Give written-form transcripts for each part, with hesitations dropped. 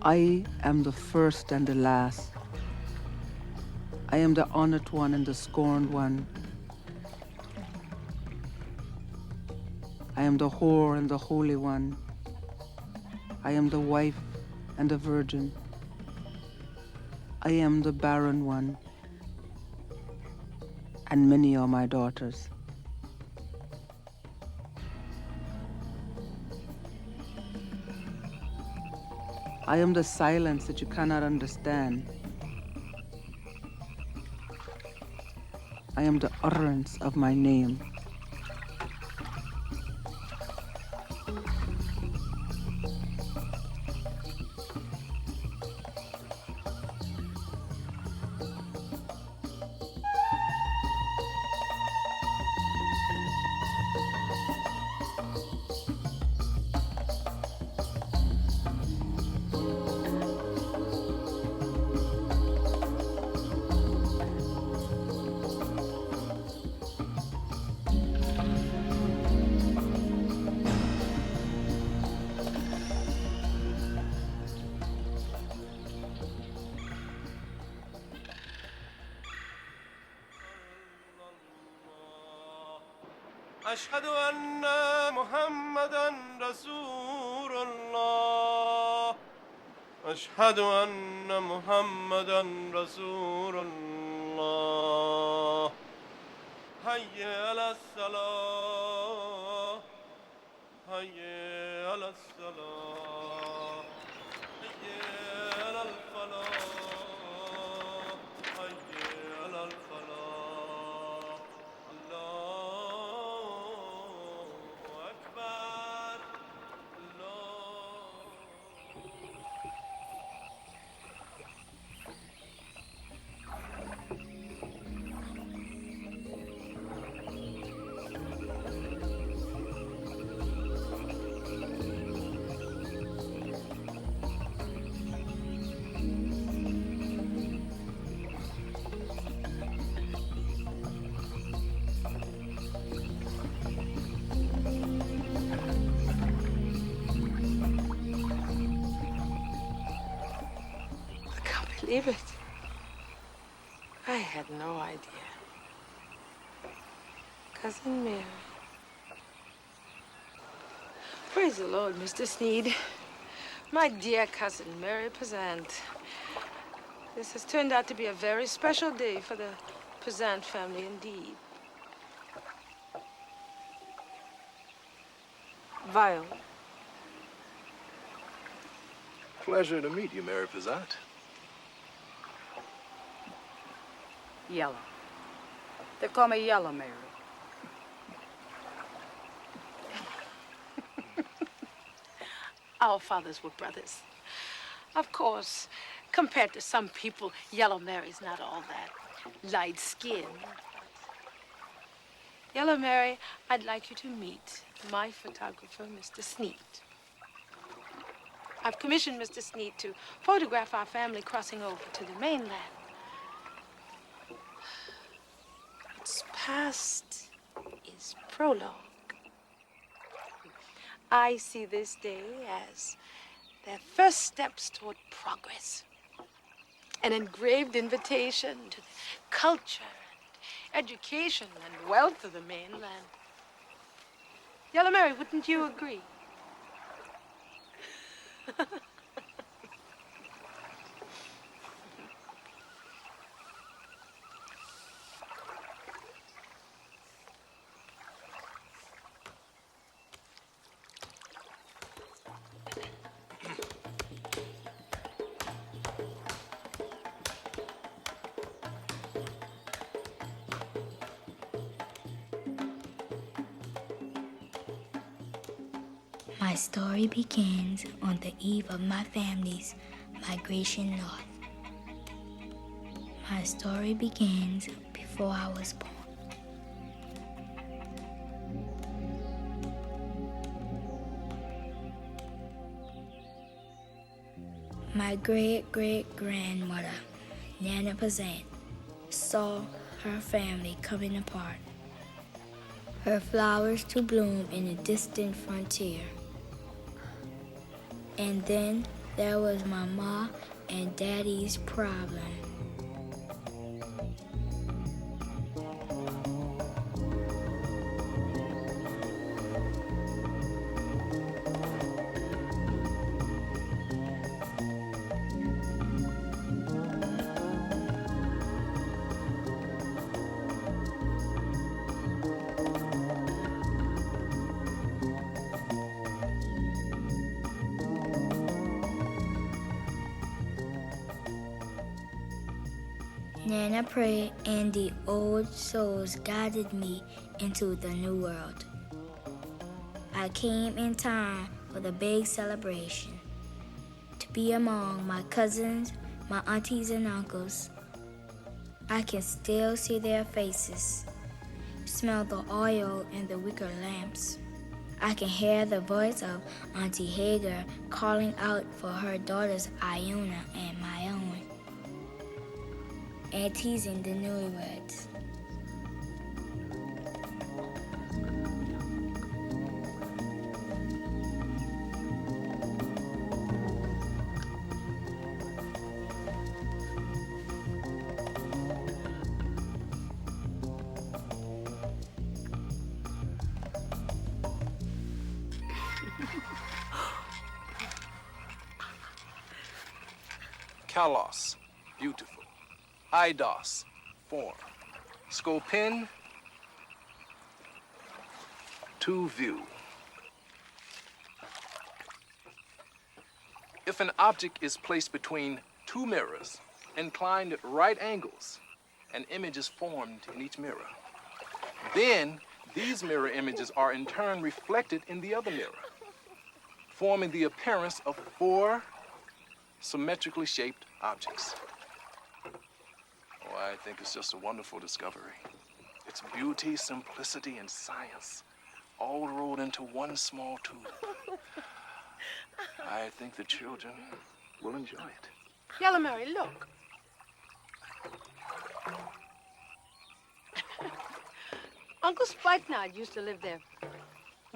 I am the first and the last. I am the honored one and the scorned one. I am the whore and the holy one. I am the wife and the virgin. I am the barren one. And many are my daughters. I am the silence that you cannot understand. I am the utterance of my name. أشهد أن محمدًا رسول الله أشهد أن محمدًا رسول الله حي على الصلاة حي على الصلاة حي على الفلاح حي على الفلاح الله أكبر الله Believe it. I had no idea. Cousin Mary. Praise the Lord, Mr. Sneed. My dear cousin Mary Peazant. This has turned out to be a very special day for the Peazant family indeed. Viola. Pleasure to meet you, Mary Peazant. Yellow. They call me Yellow Mary. Our fathers were brothers. Of course, compared to some people, Yellow Mary's not all that light-skinned. Yellow Mary, I'd like you to meet my photographer, Mr. Sneed. I've commissioned Mr. Sneed to photograph our family crossing over to the mainland. Its past is prologue. I see this day as their first steps toward progress. An engraved invitation to the culture and education and wealth of the mainland. Yellow Mary, wouldn't you agree? My story begins on the eve of my family's migration north. My story begins before I was born. My great-great-grandmother, Nana Peazant, saw her family coming apart, her flowers to bloom in a distant frontier. And then That was my ma and daddy's problem. Nana prayed and the old souls guided me into the new world. I came in time for the big celebration, to be among my cousins, my aunties and uncles. I can still see their faces, smell the oil in the wicker lamps. I can hear the voice of Auntie Hagar calling out for her daughters Iona and my own, and teasing the newlyweds. Kalos, beautiful. Idos, form. Scopin, to view. If an object is placed between two mirrors, inclined at right angles, an image is formed in each mirror. Then, these mirror images are in turn reflected in the other mirror, forming the appearance of four symmetrically shaped objects. Oh, I think it's just a wonderful discovery. It's beauty, simplicity, and science, all rolled into one small tool. I think the children will enjoy it. Yellow Mary, look. Uncle Spikenard used to live there.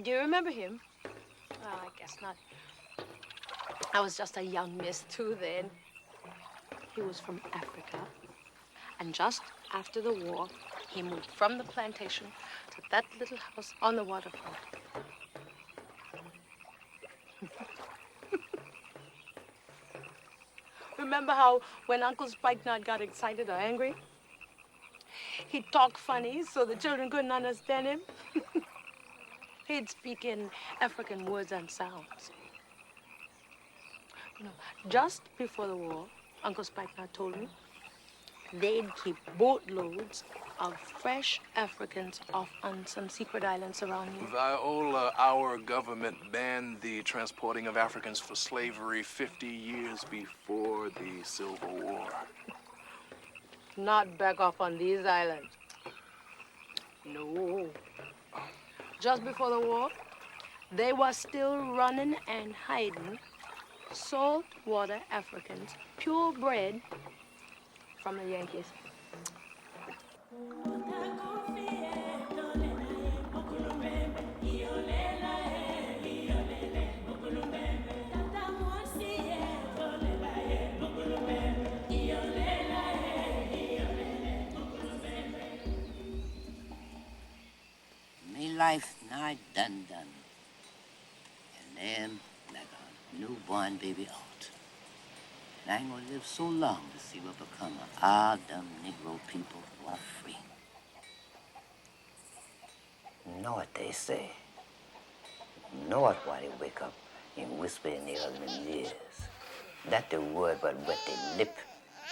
Do you remember him? Well, I guess not. I was just a young miss, too, then. He was from Africa. And just after the war, he moved from the plantation to that little house on the waterfront. Remember how when Uncle Spikenard got excited or angry, he'd talk funny so the children couldn't understand him? He'd speak in African words and sounds. You know, just before the war, Uncle Spikenard told me they'd keep boatloads of fresh Africans off on some secret islands around here. Viola, our government banned the transporting of Africans for slavery 50 years before the Civil War. Not back off on these islands. No. Just before the war, they were still running and hiding saltwater Africans, purebred from the Yankees. Me life nigh done. And then like a newborn baby out. And I ain't gonna live so long to see what become of all them Negro people who are free. Know what they say. Know what why they wake up and whisper in their husband's ears. That the word but wet their lip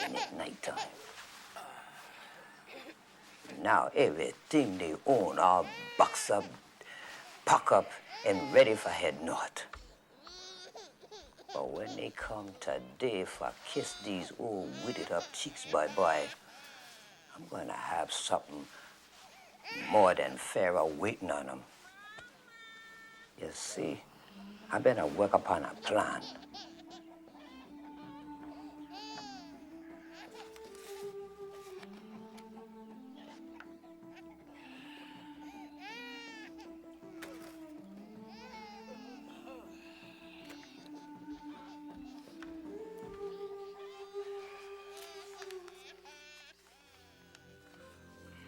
in at nighttime. Now everything they own all box up, pack up, and ready for head north. But when they come today for kiss these old withered up cheeks bye-bye, I'm gonna have something more than Pharaoh waiting on them. You see, I better work upon a plan.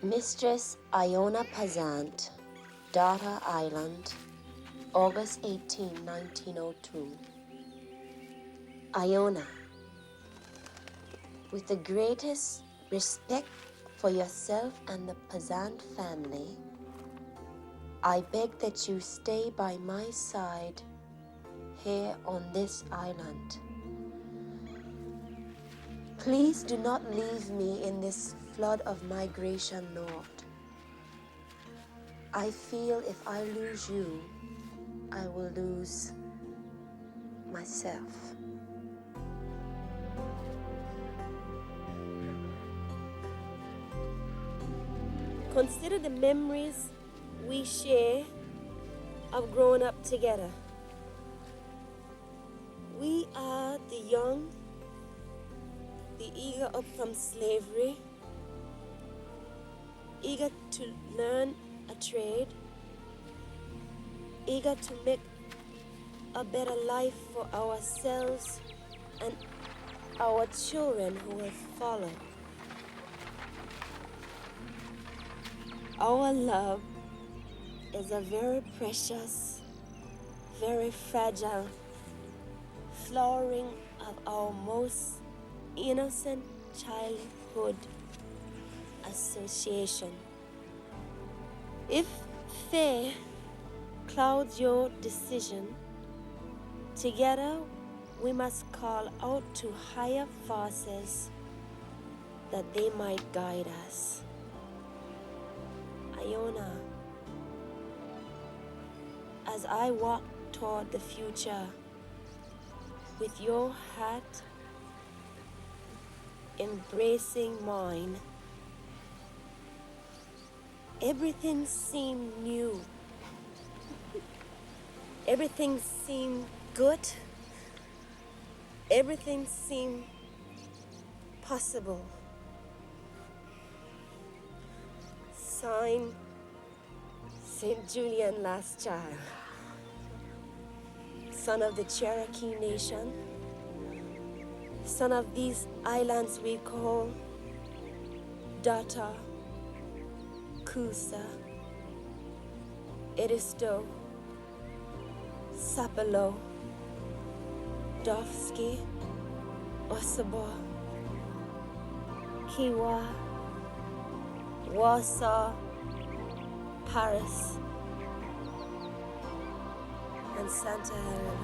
Mistress Nana Peazant, Daughter Island, August 18, 1902. Iona, with the greatest respect for yourself and the Peazant family, I beg that you stay by my side here on this island. Please do not leave me in this flood of migration north. I feel if I lose you, I will lose myself. Consider the memories we share of growing up together. We are the young, the eager up from slavery, eager to learn a trade, eager to make a better life for ourselves and our children who will follow. Our love is a very precious, very fragile flowering of our most innocent childhood association. If fear clouds your decision, together we must call out to higher forces that they might guide us. Iona, as I walk toward the future with your heart embracing mine, everything seemed new. Everything seemed good. Everything seemed possible. Signed, St. Julian Last Child, son of the Cherokee Nation, son of these islands we call Data, Kusa, Edisto, Sapelo, Dovsky, Osabo, Kiwa, Warsaw, Paris, and Santa Helena.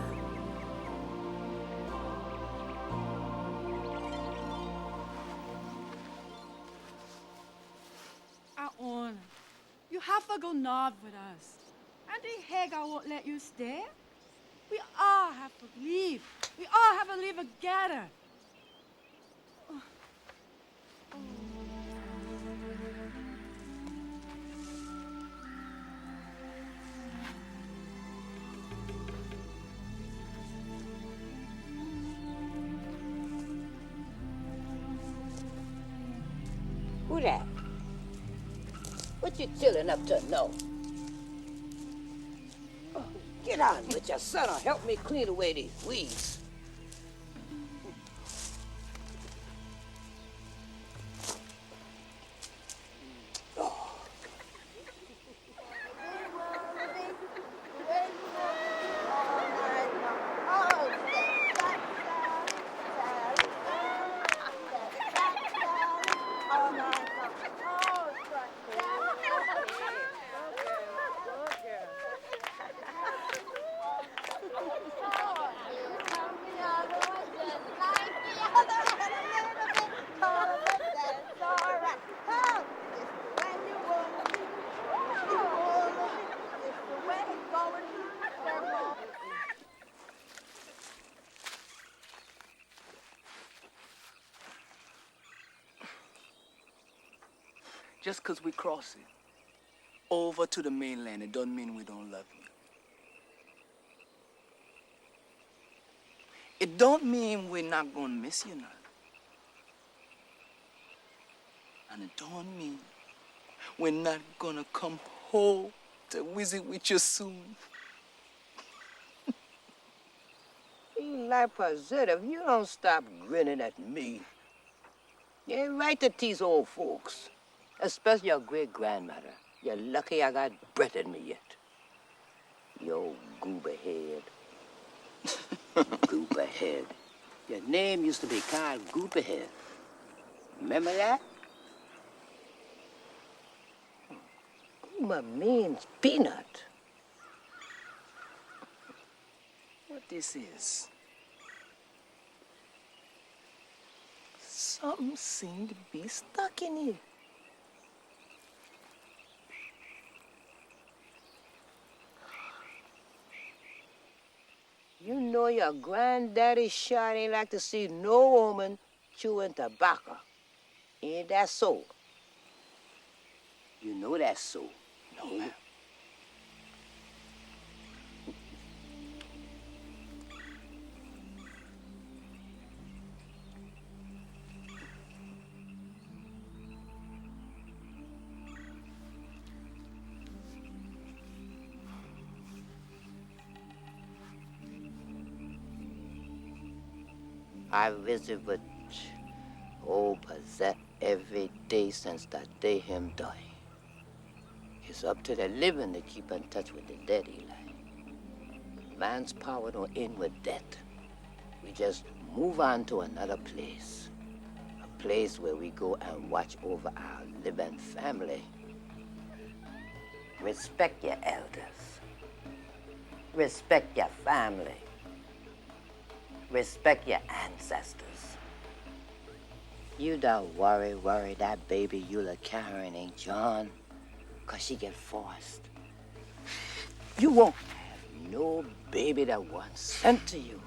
Aona, you have to go north with us. Auntie Hagar won't let you stay. We all have to leave. We all have to leave together. Who that? What you chillin' up to now? Oh, get on with your son or help me clean away these weeds. Just because we crossing over to the mainland, it doesn't mean we don't love you. It don't mean we're not gonna miss you now. And it don't mean we're not gonna come home to visit with you soon. Eli Peazant, if you don't stop grinning at me, you ain't right to tease old folks. Especially your great-grandmother. You're lucky I got breath in me yet. You old goober head. Goober head. Your name used to be called Goober Head. Remember that? Goober means peanut. What this is? Something seemed to be stuck in here. You know your granddaddy sure ain't like to see no woman chewing tobacco. Ain't that so? You know that's so. No, ma'am. I visit with old Peazant every day since the day him die. It's up to the living to keep in touch with the dead, Eli. Man's power don't end with death. We just move on to another place. A place where we go and watch over our living family. Respect your elders. Respect your family. Respect your ancestors. You don't worry that baby Eula carrying ain't John, 'cause she get forced. You won't have no baby that once sent to you.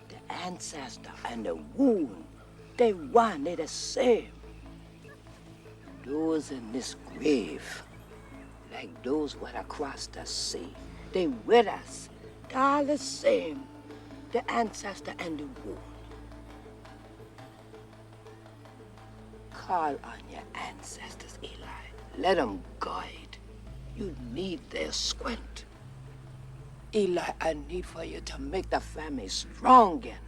The ancestor and the wound, they one, they the same. Those in this grave, like those what across the sea, they with us, they all the same. The ancestor and the wound. Call on your ancestors, Eli. Let them guide. You need their squint. Eli, I need for you to make the family strong again,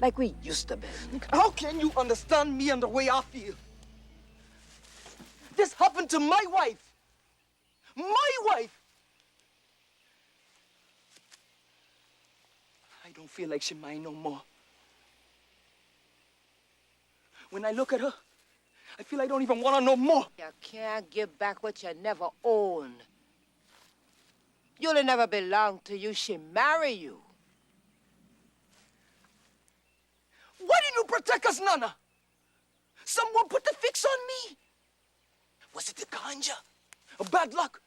like we used to be. How can you understand me and the way I feel? This happened to my wife. My wife! I don't feel like she mine no more. When I look at her, I feel I don't even want her no more. You can't give back what you never owned. You'll never belong to you. She marry you. Why didn't you protect us, Nana? Someone put the fix on me. Was it the ganja? Or bad luck?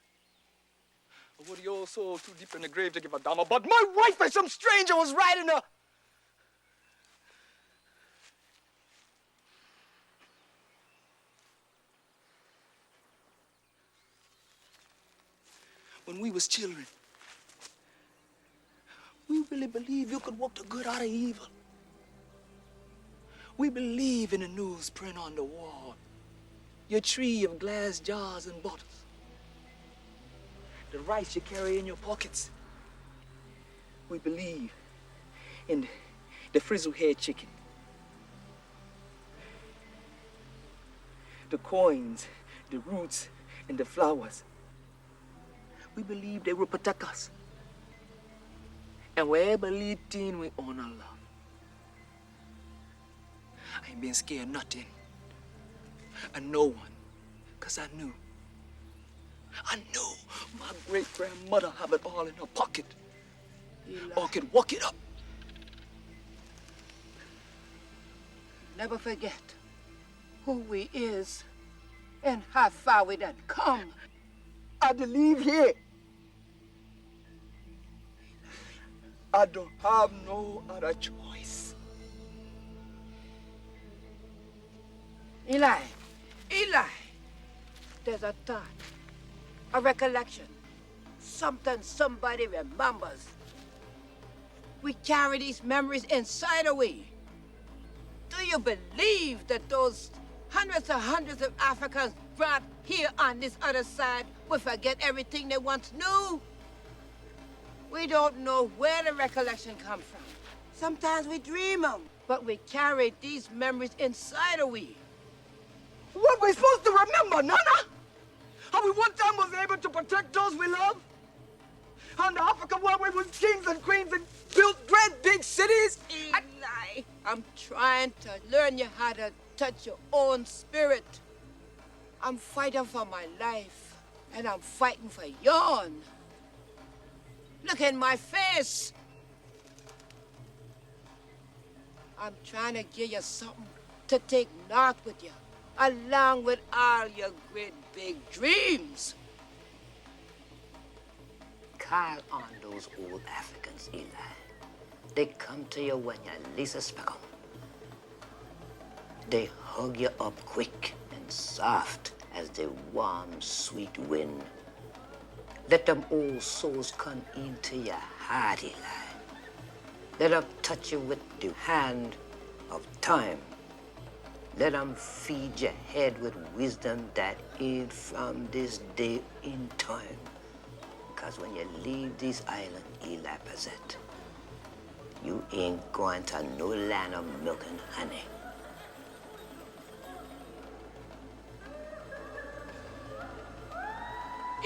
Or were the old soul too deep in the grave to give a damn about my wife and some stranger was riding her? When we was children, we really believed you could walk the good out of evil. We believe in the newsprint on the wall, your tree of glass jars and bottles, the rice you carry in your pockets. We believe in the frizzle-haired chicken, the coins, the roots, and the flowers. We believe they will protect us. And wherever lead teen, we honor love. I ain't been scared of nothing. And no one. 'Cause I knew my great-grandmother have it all in her pocket. Or could walk it up. Never forget who we is and how far we done come. I believe here. I don't have no other choice. Eli, there's a thought, a recollection, something somebody remembers. We carry these memories inside of we. Do you believe that those hundreds of Africans brought here on this other side will forget everything they once knew? We don't know where the recollection comes from. Sometimes we dream them, but we carry these memories inside of we. What we supposed to remember, Nana? How we one time was able to protect those we love? And Africa where we was kings and queens and built great big cities? Eli, I'm trying to learn you how to touch your own spirit. I'm fighting for my life, and I'm fighting for yours. Look in my face. I'm trying to give you something to take north with you, along with all your great big dreams. Call on those old Africans, Eli. They come to you when you least expect them. They hug you up quick and soft as the warm, sweet wind. Let them old souls come into your heart, Eli. Let them touch you with the hand of time. Let them feed your head with wisdom that is from this day in time. Because when you leave this island, Eli Peazant, you ain't going to no land of milk and honey.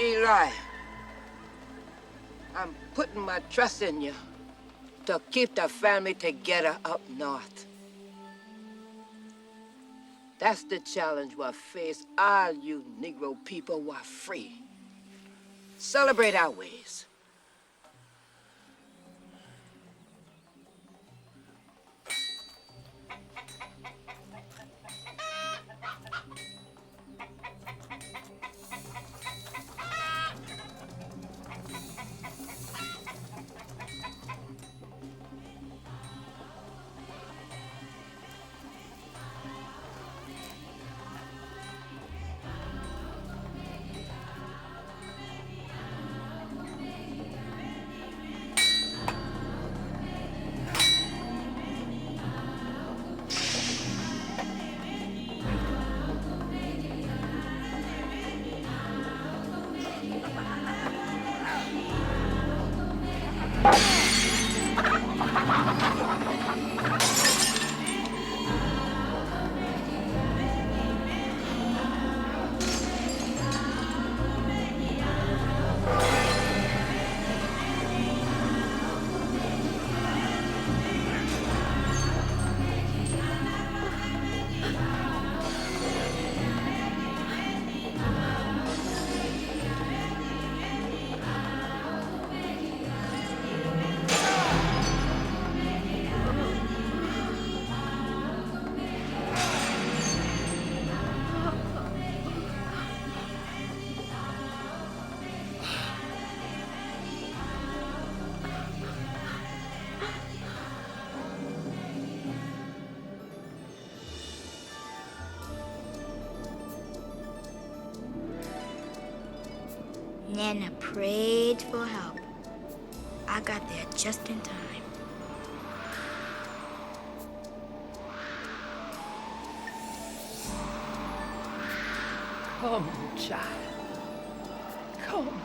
Eli, I'm putting my trust in you to keep the family together up north. That's the challenge we'll face all you Negro people who are free. Celebrate our ways. Nana prayed for help. I got there just in time. Come, child. Come.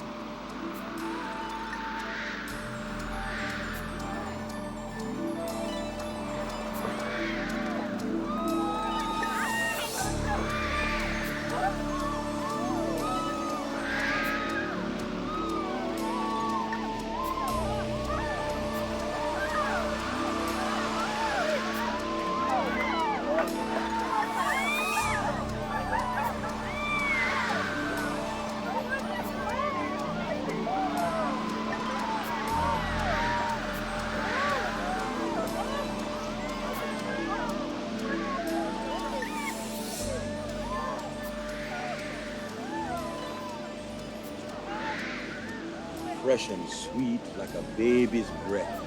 Fresh and sweet like a baby's breath.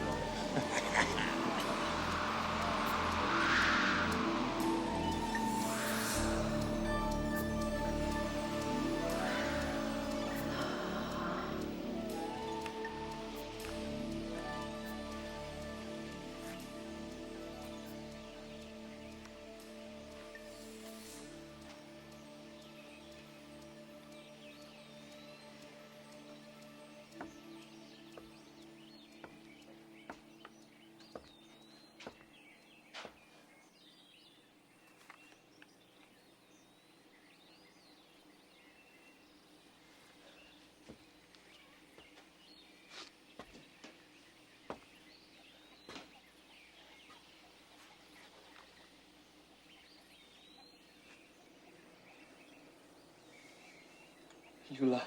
Eula,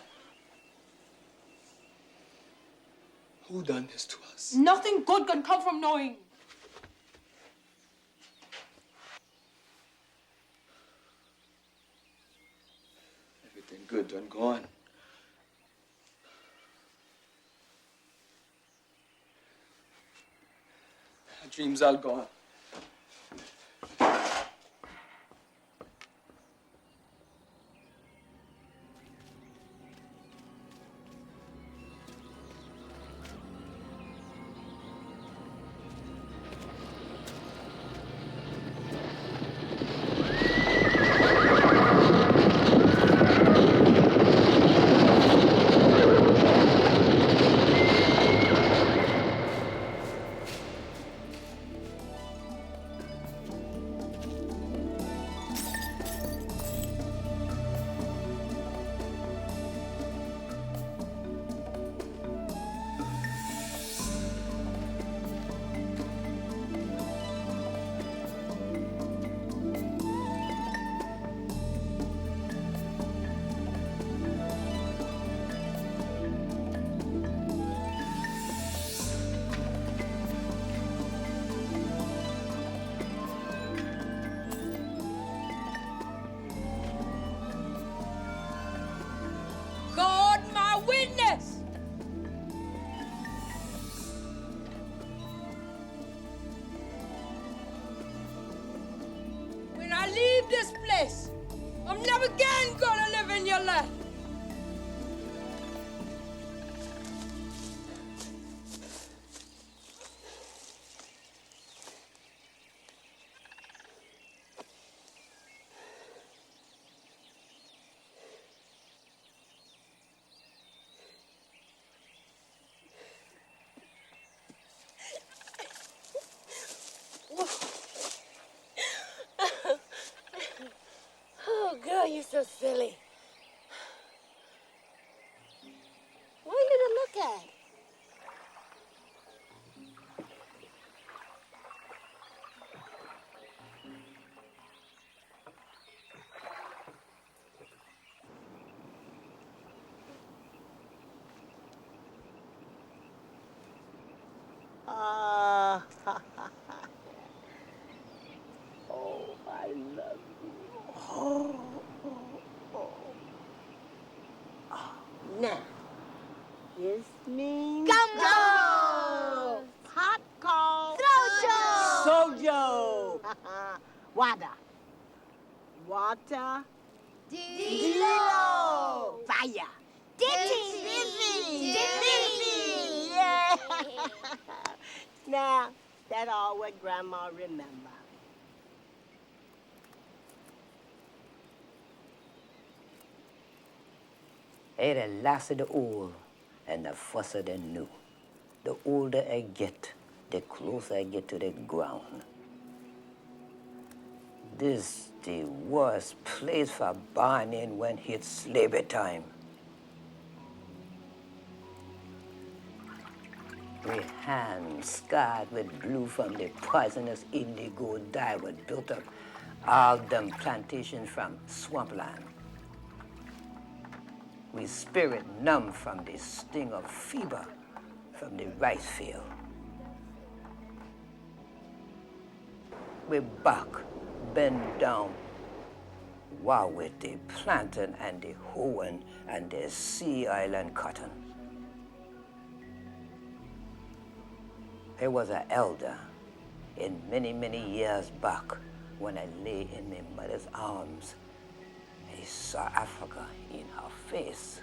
who done this to us? Nothing good can come from knowing. Everything good done gone. Our dreams all gone. God, my witness! When I leave this place, I'm never again gonna live in your land. Oh, girl, you're so silly. What are you to look at? Ah, oh, I love you. Oh, oh, oh. Now, this means Gumbo! hot call. Sojo! Sojo. Water. Water. Dilo. Fire. Dizzy. Yeah. Now, that's all what Grandma remember. Hey, the last of the old and the first of the new. The older I get, the closer I get to the ground. This the worst place for born in when it's slavery time. With hands scarred with blue from the poisonous indigo dye what built up all them plantations from swampland. We spirit numb from the sting of fever from the rice field. We back, bend down, wow with the plantain and the hoeing and the sea island cotton. He was an elder in many, many years back when I lay in my mother's arms. I saw Africa in her face.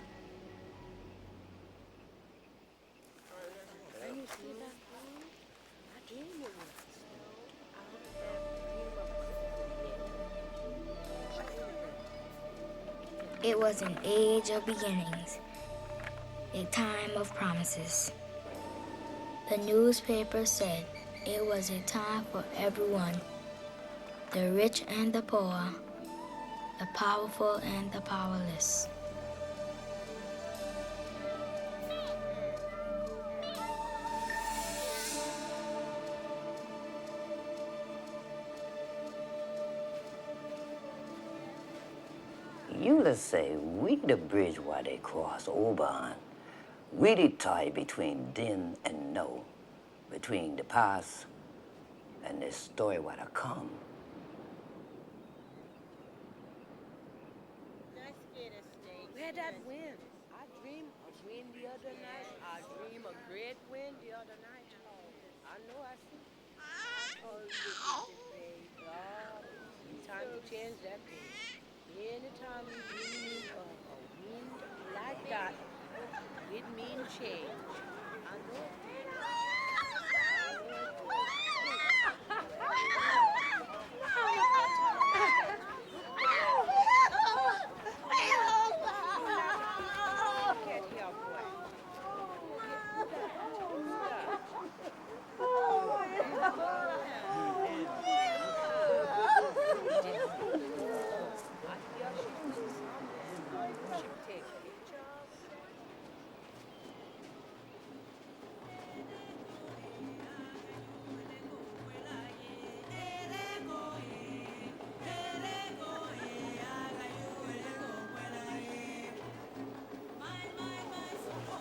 It was an age of beginnings, a time of promises. The newspaper said it was a time for everyone, the rich and the poor, the powerful and the powerless. Eula elders say we the bridge while they cross over on. We the tie between then and now, between the past and the story what to come. Where that wind? I dream a wind the other night. I dream a great wind the other night. I know I see. Oh, God, time to change that thing. Anytime you bring me a wind like that, it means change. I know it.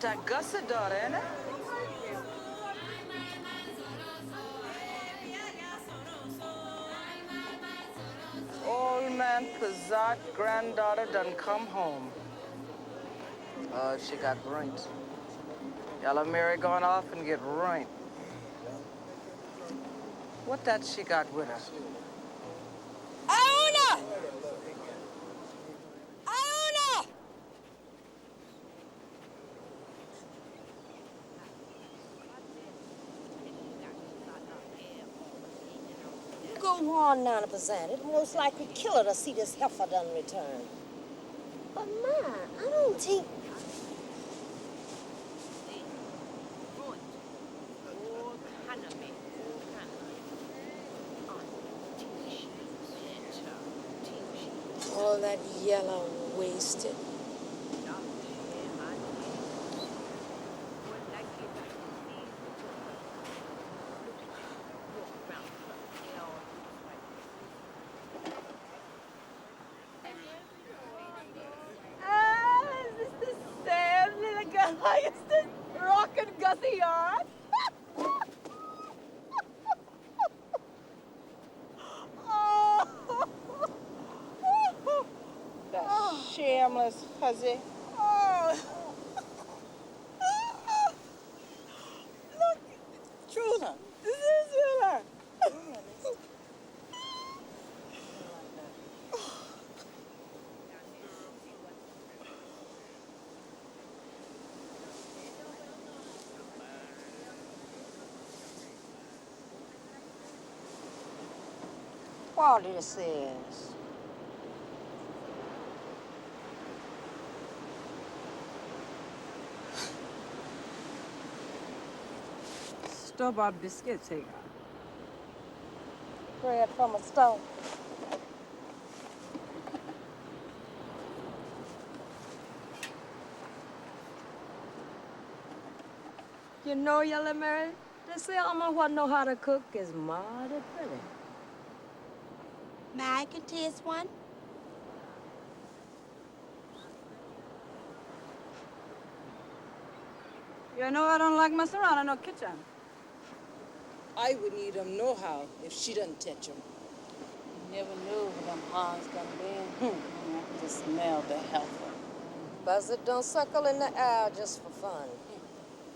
That Gus's daughter, ain't it? Old man Peazant granddaughter done come home. Oh, she got ruined. Yellow Mary going off and get ruined. What that she got with her? Auna! Auna! Go on, Nana Peazant. It'll most likely kill her to see this heifer done return. But Ma, I don't think... All that yellow wasted. Is this the same little girl I used to rock and Gussie yard? That shameless hussy. Oh. Look, Trula, this is Eula. What this is? Store-bought biscuits, Hagar. Bread from a stone. You know, Yellow Mary, they say Alma what know how to cook is mighty pretty. May I can taste one? You know I don't like messing around in no kitchen. I would need him no how if she didn't touch him. Never knew where them ponds gonna be. I can just smell the heifer. Buzzard don't suckle in the air just for fun.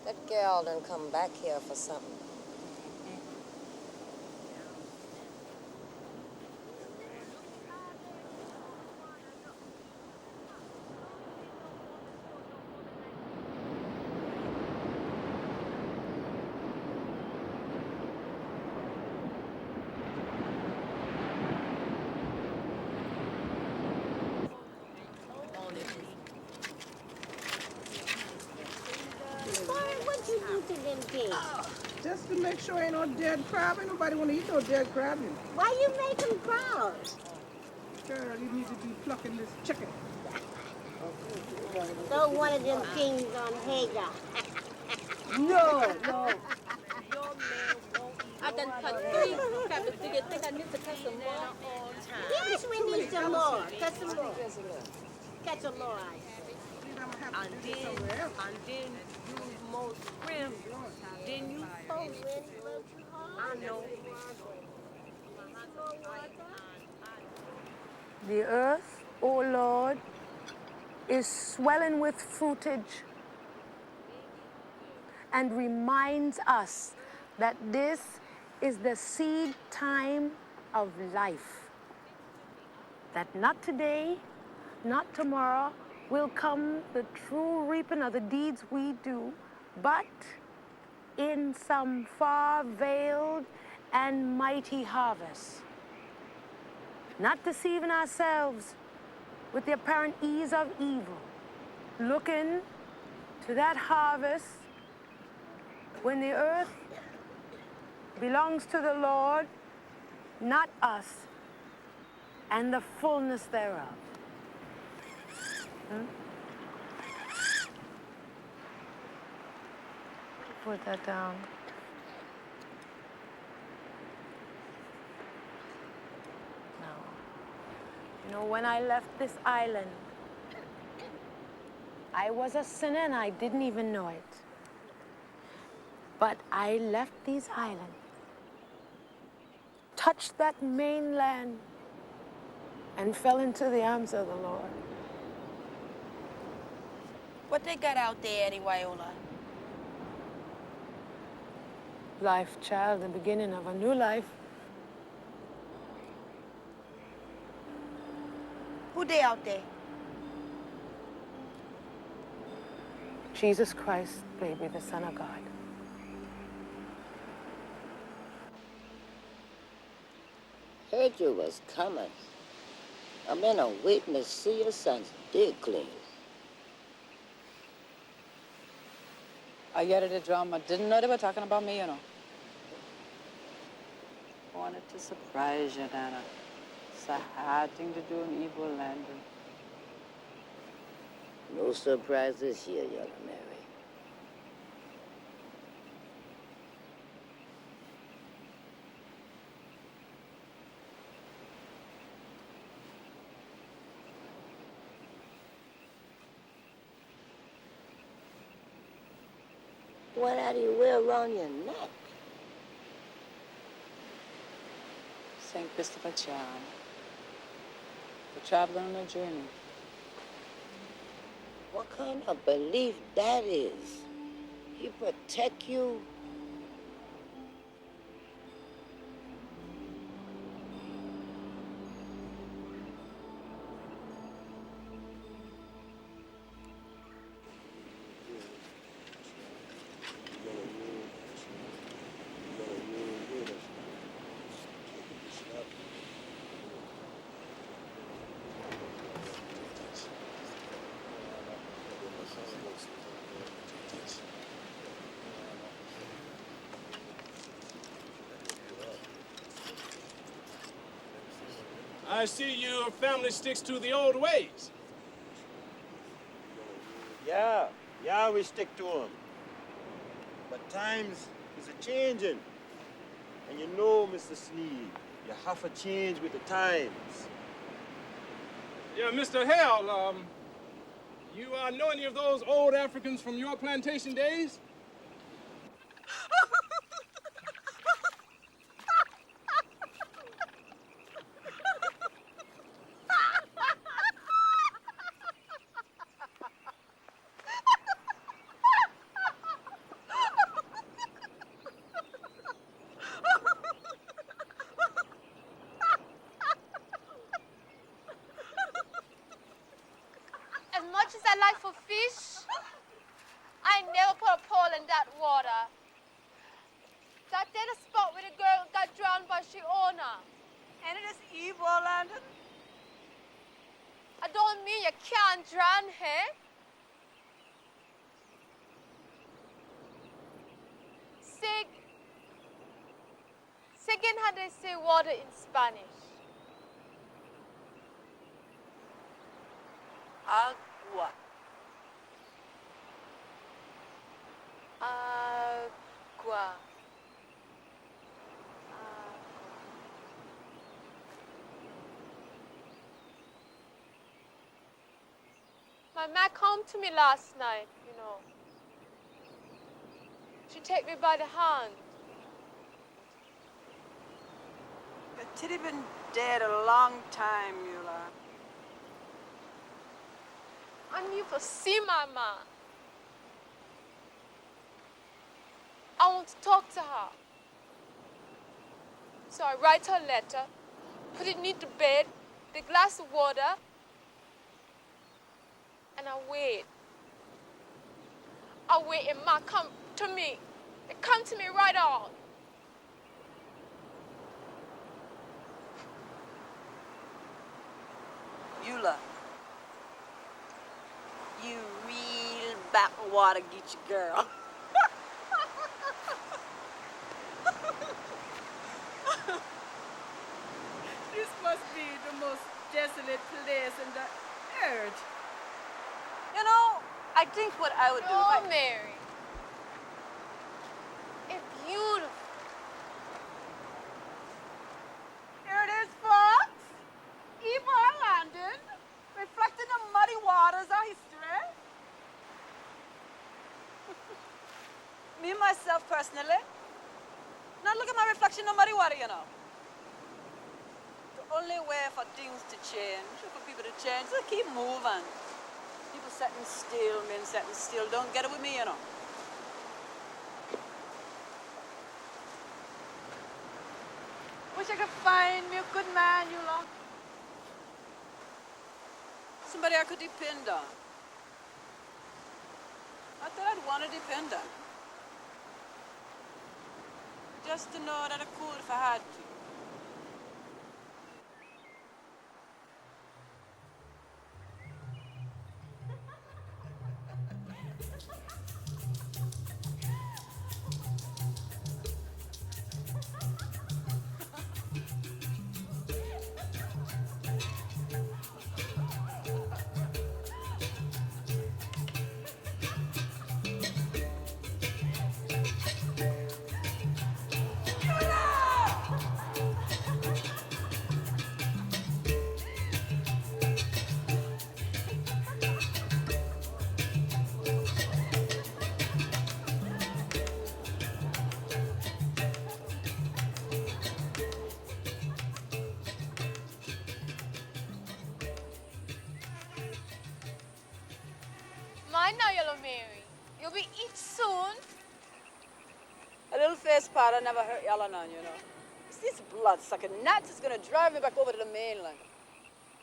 That gal done come back here for something. What you do to them pigs? Just to make sure ain't no dead crab. Ain't nobody want to eat no dead crab. Why you make them proud? Girl, you need to be plucking this chicken. Throw one of them things on Hagar. No. I done cut 3 crabs. Do you think I need to cut some more? Yes, we need some more. Cut some more. catch a law I say. And then you most grim. Then you post. I know. The earth, O Lord, is swelling with fruitage and reminds us that this is the seed time of life. That not today, not tomorrow, will come the true reaping of the deeds we do, but in some far-veiled and mighty harvest. Not deceiving ourselves with the apparent ease of evil, looking to that harvest when the earth belongs to the Lord, not us, and the fullness thereof. Put that down. No. You know, when I left this island, I was a sinner and I didn't even know it. But I left these islands, touched that mainland, and fell into the arms of the Lord. What they got out there anyway, Eula? Life, child, the beginning of a new life. Who they out there? Jesus Christ, baby, the Son of God. Heard you was coming. I'm in a waiting to see your son's dig clean. I get it, the drama. Didn't know they were talking about me, you know. Wanted to surprise you, Nana. It's a hard thing to do in Ebo Landing. No surprises here, Yellow Mary. What do you wear around your neck? St. Christopher charm. For traveling on a journey. What kind of belief that is? He protect you? I see your family sticks to the old ways. Yeah, we stick to them. But times is a-changing. And you know, Mr. Sneed, you have to change with the times. Yeah, Mr. Hale, you know any of those old Africans from your plantation days? As much as I like for fish, I never put a pole in that water. That there the spot where the girl got drowned by she owner. And it is Ebo Landing. I don't mean you can't drown her. Second, how they say water in Spanish? Agua. Agua. When Ma come to me last night, you know, she take me by the hand. But Titty been dead a long time, Eula. I need to see my ma. I want to talk to her. So I write her a letter, put it neat to bed, the glass of water, and I wait. I wait and Ma come to me. It come to me right on. Eula. You real backwater Geechee girl. This must be the most desolate place in the earth. You know, I think what I would do if I... Mary. It's beautiful. Here it is, folks. Ebo Landing, reflecting the muddy waters of history. Me, myself, personally, not look at my reflection in the muddy water, you know. The only way for things to change, for people to change, is to keep moving. People sitting still, men sitting still, don't get it with me, you know. Wish I could find me a good man, Eula. Somebody I could depend on. I thought I'd want to depend on. Just to know that I could if I had to. Mind now, Yellow Mary. You'll be eat soon. A little face powder never hurt y'all none, you know. It's this blood-sucking gnats is gonna drive me back over to the mainland.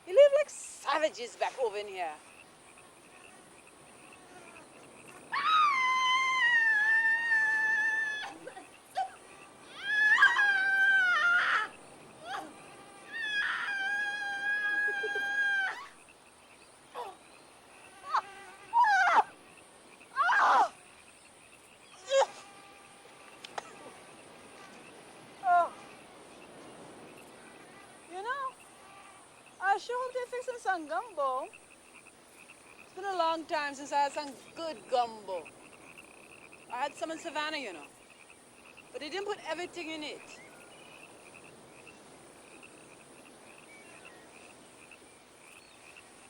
You live like savages back over in here. I sure hope they're fixing some gumbo. It's been a long time since I had some good gumbo. I had some in Savannah, you know. But they didn't put everything in it.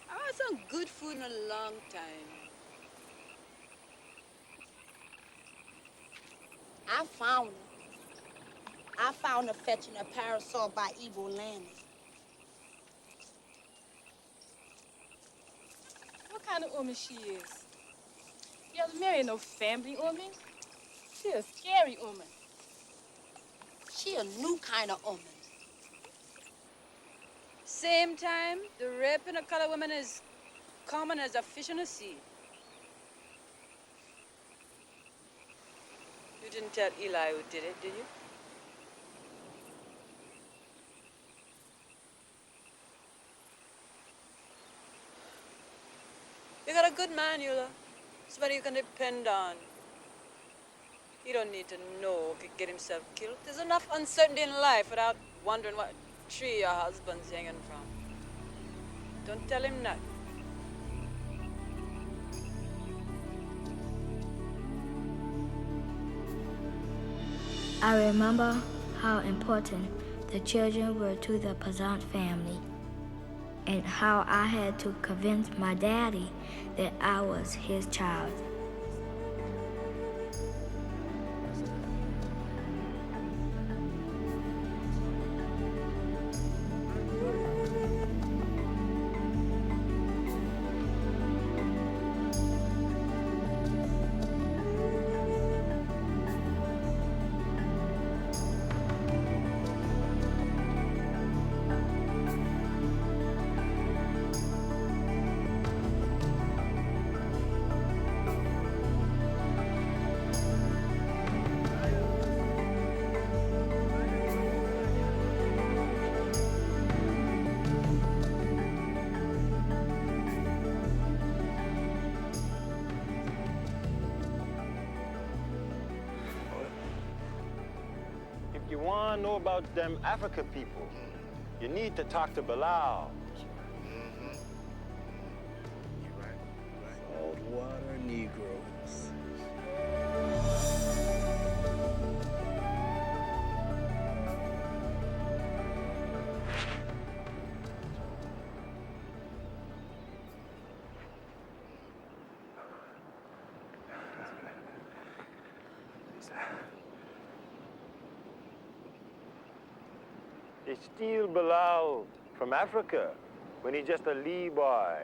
I had some good food in a long time. I found her fetching a parasol by Ebo Landing. What kind of woman she is? Yellow Mary ain't no family woman. She a scary woman. She a new kind of woman. Same time, the raping of colored women is common as a fish in the sea. You didn't tell Eli who did it, did you? You got a good man, Eula. Somebody you can depend on. You don't need to know could get himself killed. There's enough uncertainty in life without wondering what tree your husband's hanging from. Don't tell him nothing. I remember how important the children were to the Peazant family. and how I had to convince my daddy that I was his child. If you want to know about them Africa people, you need to talk to Bilal. Saltwater Negroes. They steal Bilal from Africa when he just a Lee boy.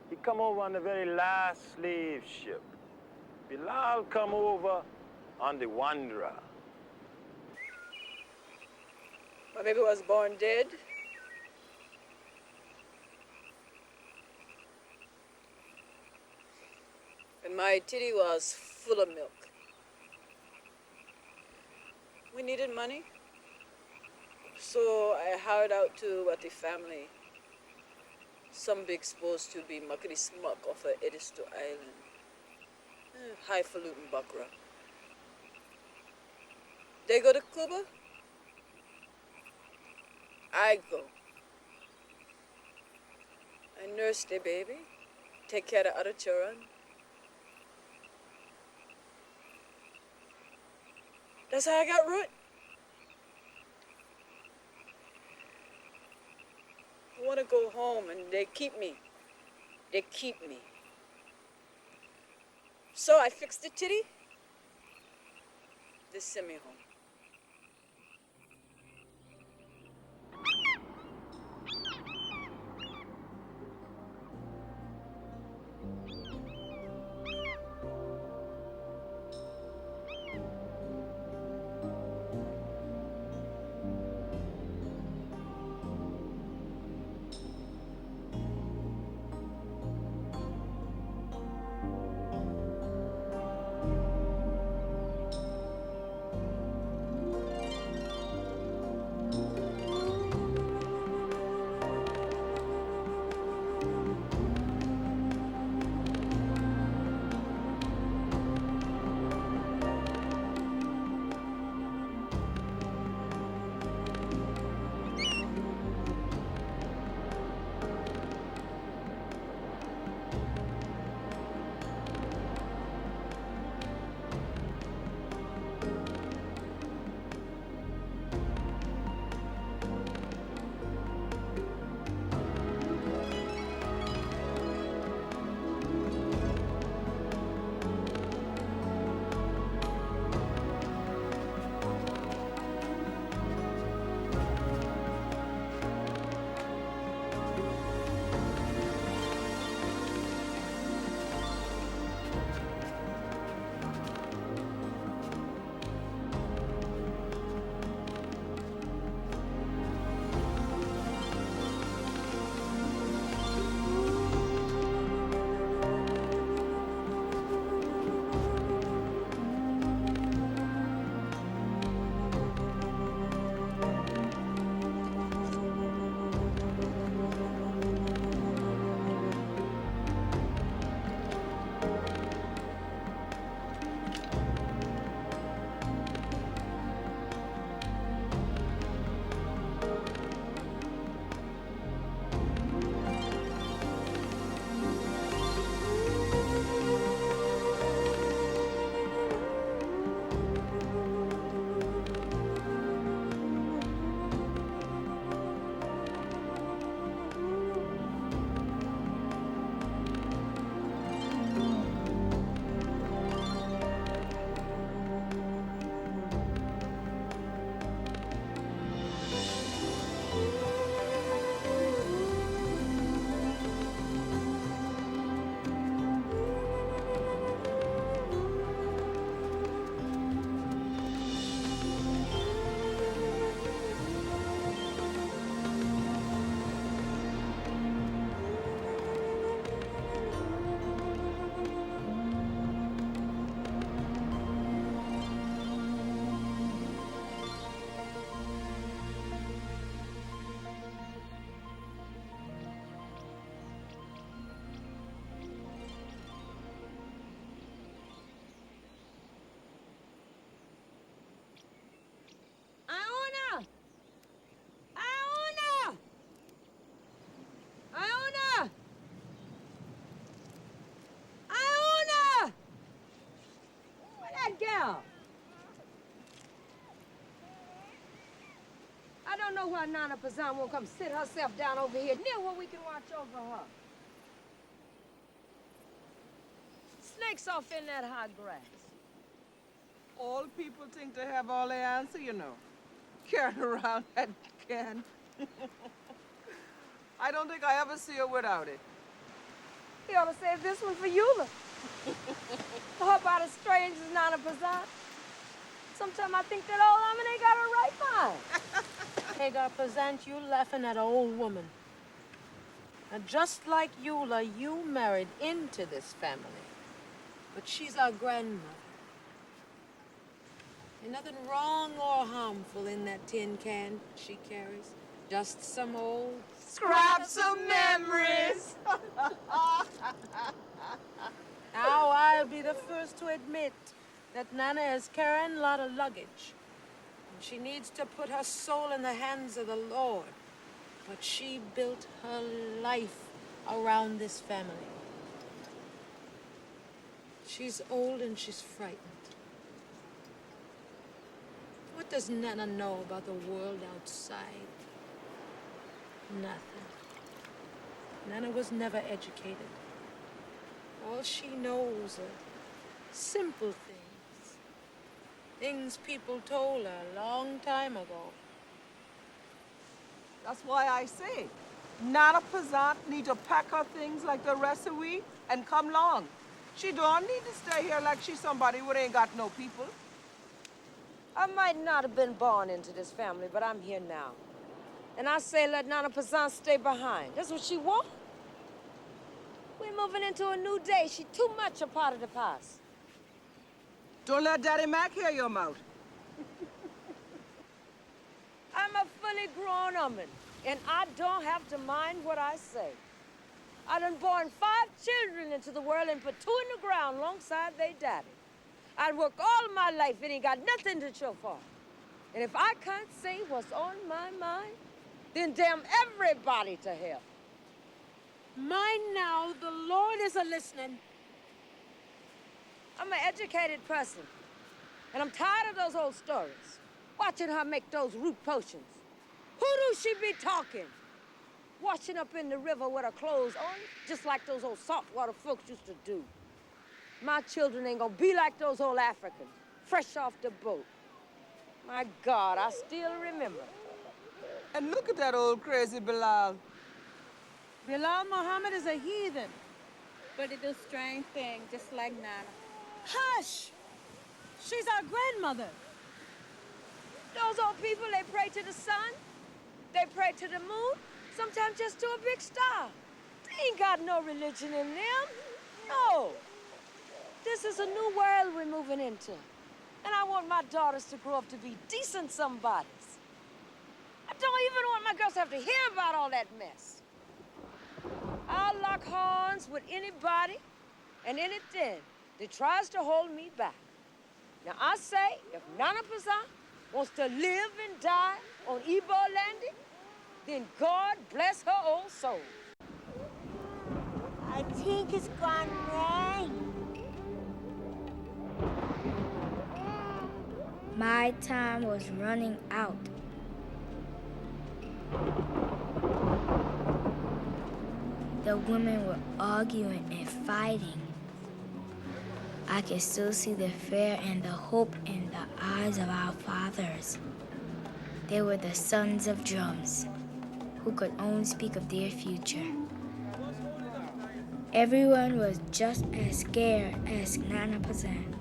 He come over on the very last slave ship. Bilal come over on the Wanderer. My baby was born dead. And my titty was full of milk. We needed money. So I hired out to what the family. Some big supposed to be muckety smuck off of Edisto Island. Highfalutin buckra. They go to Cuba. I go. I nurse the baby. Take care of the other children. That's how I got root. I want to go home and they keep me. They keep me. So I fixed the titty. They send me home. know why Nana Peazant won't come sit herself down over here near where we can watch over her. Snakes off in that high grass. All people think they have all the answer, you know. Carrying around that can. I don't think I ever see her without it. He ought to save this one for Eula. Her about as strange as Nana Peazant. Sometimes I think that old woman ain't got her right mind. Hagar Peazant, you laughing at an old woman. And just like Eula, you married into this family. But she's our grandmother. Ain't nothing wrong or harmful in that tin can she carries. Just some old Scraps of memories. Now I'll be the first to admit that Nana is carrying a lot of luggage. And she needs to put her soul in the hands of the Lord. But she built her life around this family. She's old and she's frightened. What does Nana know about the world outside? Nothing. Nana was never educated. All she knows are simple things. Things people told her a long time ago. That's why I say, Nana Peazant need to pack her things like the rest of we and come long. She don't need to stay here like she's somebody who ain't got no people. I might not have been born into this family, but I'm here now. And I say let Nana Peazant stay behind. That's what she wants. We're moving into a new day. She's too much a part of the past. Don't let Daddy Mac hear your mouth. I'm a fully grown woman, and I don't have to mind what I say. I done born 5 children into the world and put 2 in the ground alongside their daddy. I worked all my life and ain't got nothing to show for it. And if I can't say what's on my mind, then damn everybody to hell. Mind now, the Lord is a-listening. I'm an educated person, and I'm tired of those old stories. Watching her make those root potions. Who do she be talking? Washing up in the river with her clothes on, just like those old saltwater folks used to do. My children ain't gonna be like those old Africans, fresh off the boat. My God, I still remember. And look at that old crazy Bilal. Bilal Muhammad is a heathen, but he does strange things just like Nana. Hush! She's our grandmother. Those old people, they pray to the sun, they pray to the moon, sometimes just to a big star. They ain't got no religion in them. No. This is a new world we're moving into. And I want my daughters to grow up to be decent somebodies. I don't even want my girls to have to hear about all that mess. I'll lock horns with anybody and anything that tries to hold me back. Now, I say, if Nana Peazant wants to live and die on Ebo Landing, then God bless her old soul. I think it's gone rain. My time was running out. The women were arguing and fighting. I could still see the fear and the hope in the eyes of our fathers. They were the sons of drums, who could only speak of their future. Everyone was just as scared as Nana Peazant.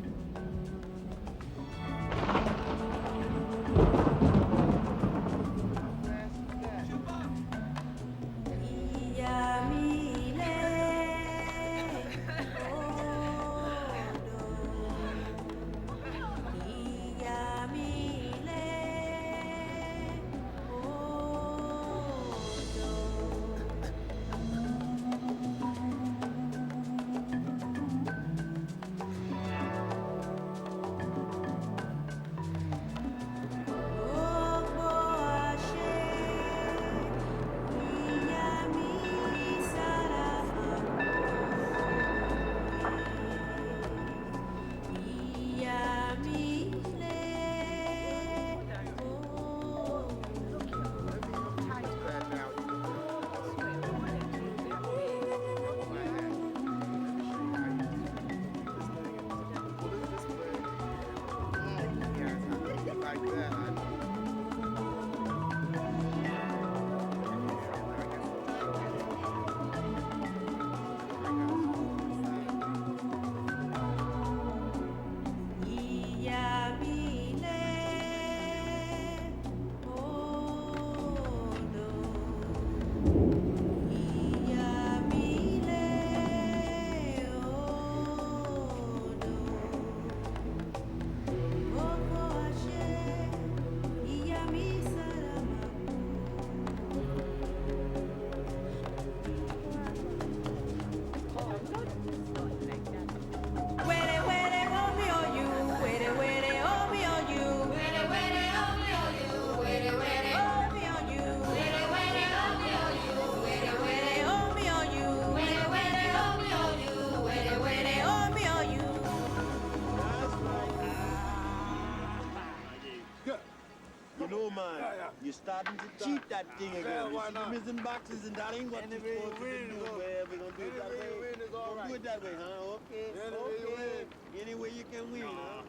starting to cheat that thing again. Yeah, why You see not? the missing boxes, and that ain't what you're supposed to be doing. Well, we're gonna do it that way. We'll do it that way, huh? Okay. Okay. Any way you can win, huh?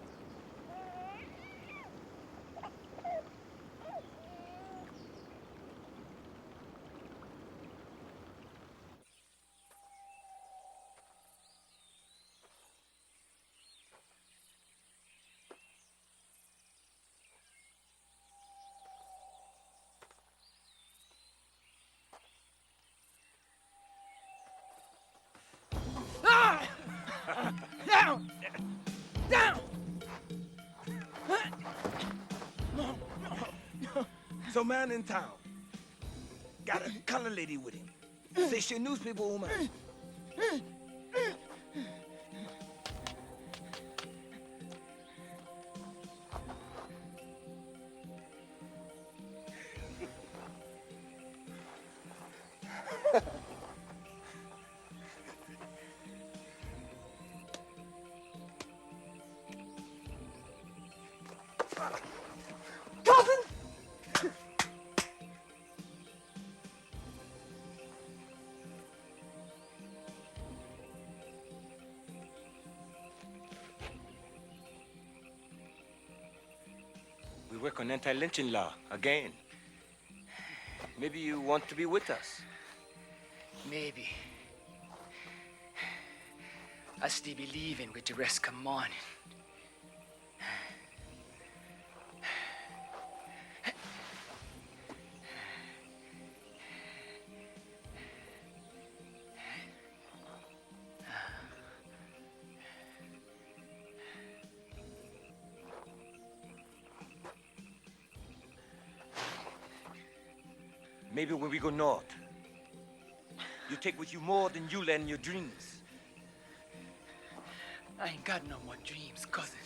Down! Down! Some man in town got a color lady with him. Say she a newspaper woman. Cousin! We work on anti-lynching law again. Maybe you want to be with us. Maybe. I still believing with the rest come on. Maybe when we go north, you take with you more than Eula in your dreams. I ain't got no more dreams, cousin.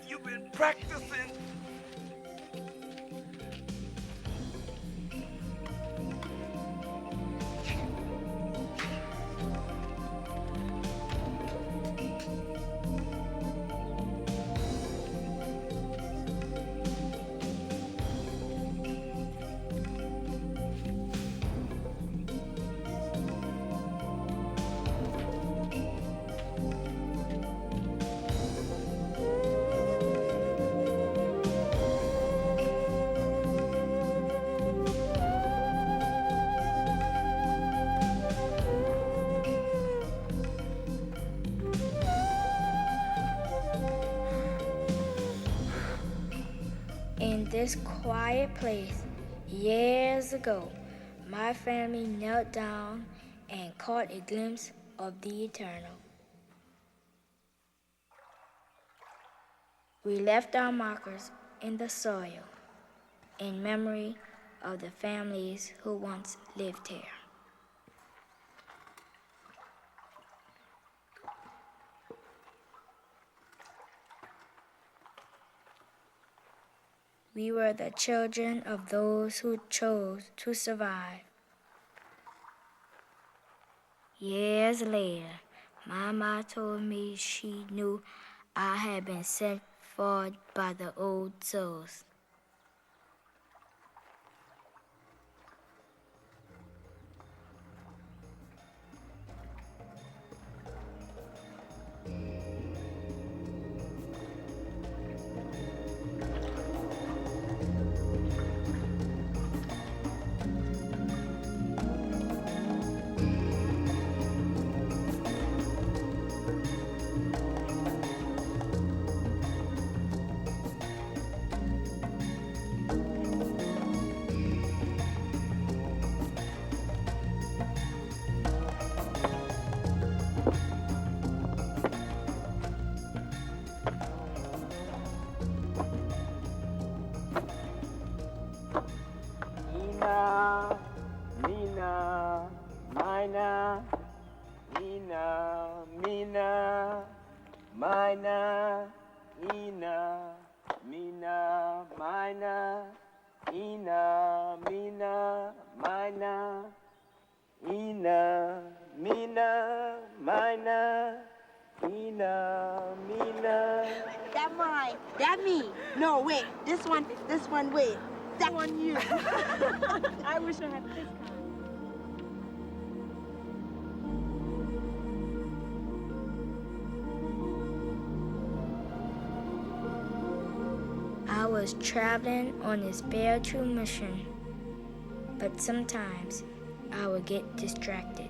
You've been practicing. In this quiet place, years ago, my family knelt down and caught a glimpse of the eternal. We left our markers in the soil in memory of the families who once lived here. We were the children of those who chose to survive. Years later, my ma told me she knew I had been sent forward by the old souls. Ina, Mina, Mina, Ina, Mina. That mine. That me. No, wait. This one, wait. That one you. I wish I had this kind. I was traveling on a spiritual mission, but sometimes I would get distracted.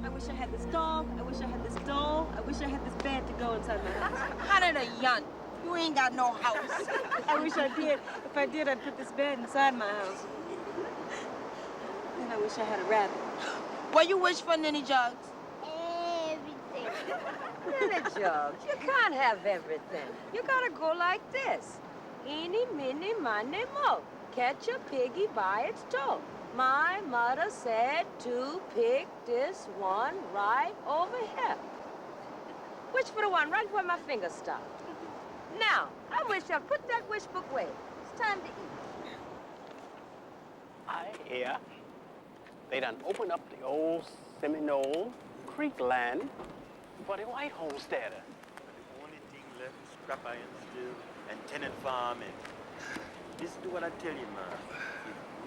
I wish I had this dog. I wish I had this doll. I wish I had this bed to go inside my house. How did a young? You ain't got no house. I wish I did. If I did, I'd put this bed inside my house. And I wish I had a rabbit. What you wish for, Ninny Jugs? Everything. Minnie Jugs, you can't have everything. You gotta go like this. Eeny, meeny, miny, mo. Catch a piggy by its toe. My mother said to pick this one right over here. Wish for the one right where my finger stopped. Now, I wish I'd put that wish book away. It's time to eat. I hear they done opened up the old Seminole Creek land for the white homesteader. The only thing left is scrap iron still and tenant farming. Listen to what I tell you, man.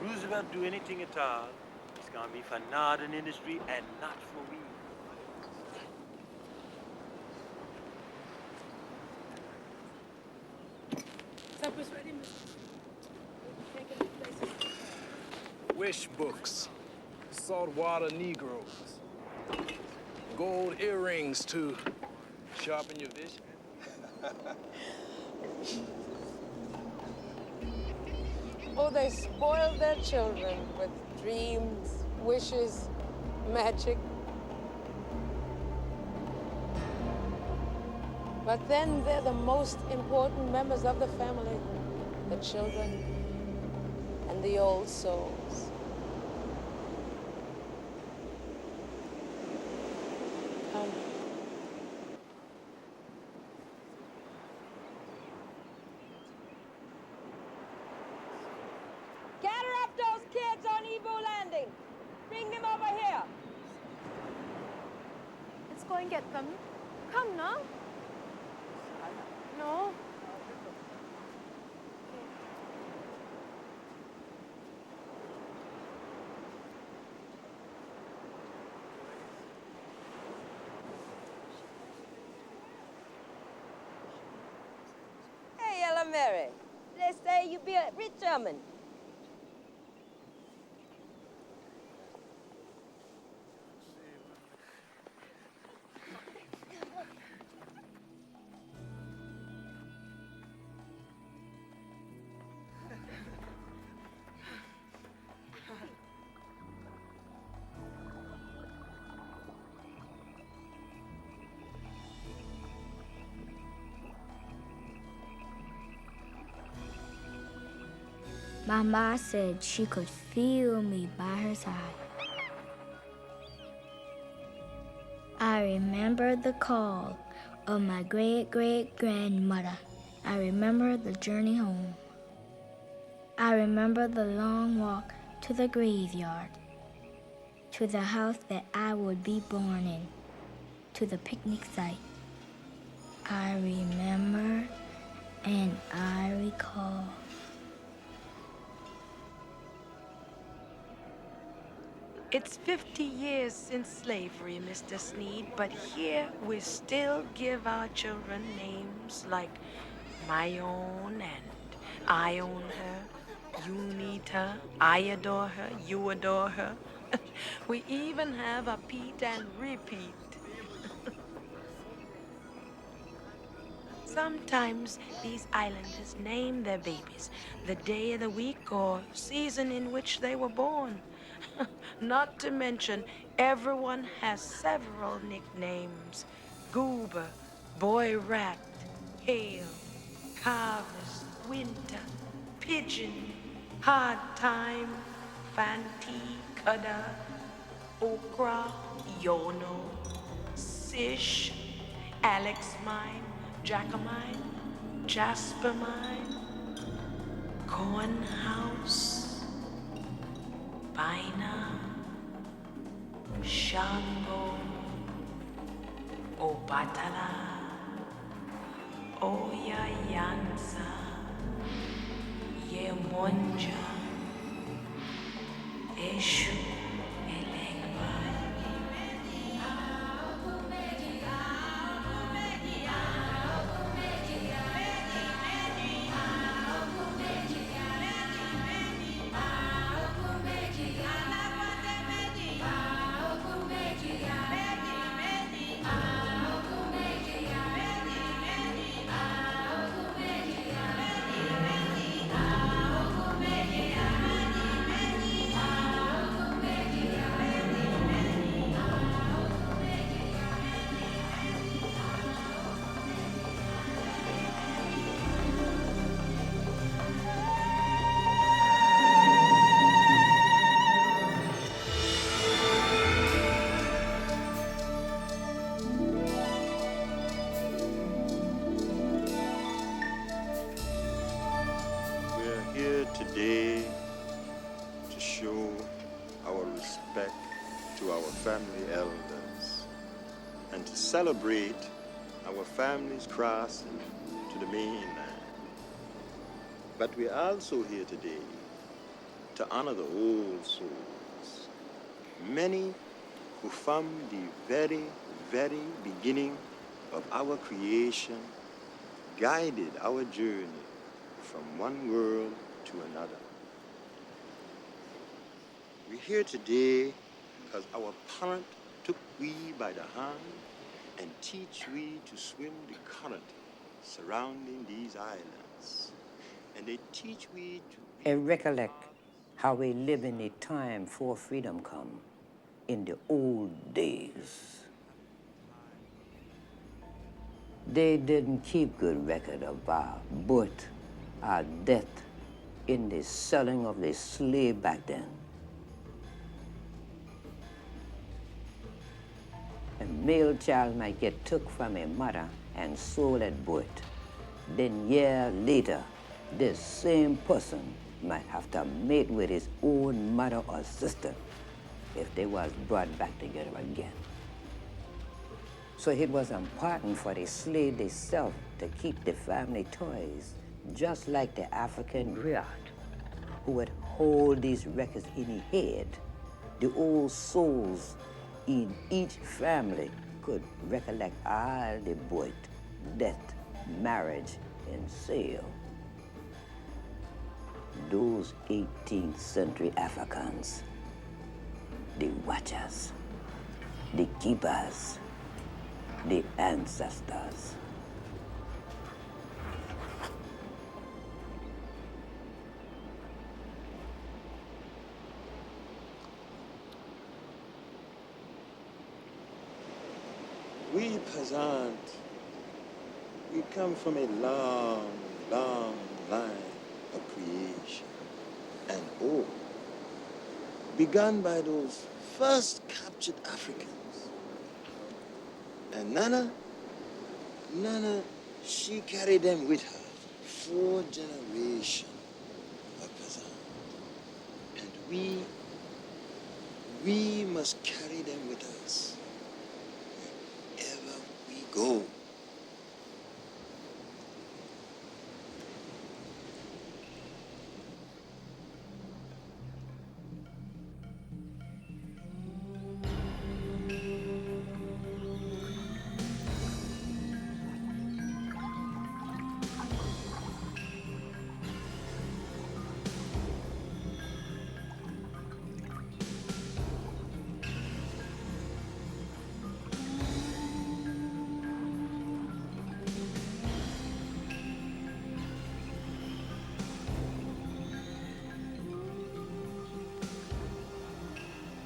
If Roosevelt do anything at all, it's gonna be for northern industry and not for we. Supper's ready, mister. Wish books, saltwater Negroes, gold earrings to sharpen your vision. Oh, they spoiled their children with dreams, wishes, magic. But then they're the most important members of the family, the children and the old souls. Come. Gather up those kids on Ebo Landing. Bring them over here. Let's go and get them. Come now. No. Hey, Yellow Mary. They say you be a rich woman. My ma said she could feel me by her side. I remember the call of my great-great-grandmother. I remember the journey home. I remember the long walk to the graveyard, to the house that I would be born in, to the picnic site. I remember and I recall. It's 50 years since slavery, Mr. Sneed, but here we still give our children names like my own and I own her, you need her, I adore her, you adore her. We even have a Pete and repeat. Sometimes these islanders name their babies the day of the week or season in which they were born. Not to mention, everyone has several nicknames. Goober, Boy Rat, Hail, Harvest, Winter, Pigeon, Hard Time, Fanti, Cuda, Okra, Yono, Sish, Alex Mine, Jacomine, Jasper Mine, Corn House, Baina, Shango, Obatala, Oya Yansa, Yemonja, Eshu, Elegba. We're here today to show our respect to our family elders and to celebrate our family's crossing to the mainland. But we're also here today to honor the old souls, many who from the very, very beginning of our creation guided our journey from one world to another. We're here today because our parent took we by the hand and teach we to swim the current surrounding these islands. And they teach we to... I recollect how we live in a time before freedom come, in the old days. They didn't keep good record of our birth, our death, in the selling of the slave back then. A male child might get took from a mother and sold at birth. Then year later, this same person might have to mate with his own mother or sister if they was brought back together again. So it was important for the slave themselves to keep the family toys, just like the African griot, who would hold these records in his head. The old souls in each family could recollect all the birth, death, marriage, and sale. Those 18th century Africans, the watchers, the keepers, the ancestors. We Peazant, we come from a long, long line of creation and hope, begun by those first captured Africans. And Nana, she carried them with her, 4 generations of Peazant. And we must carry them with us wherever we go.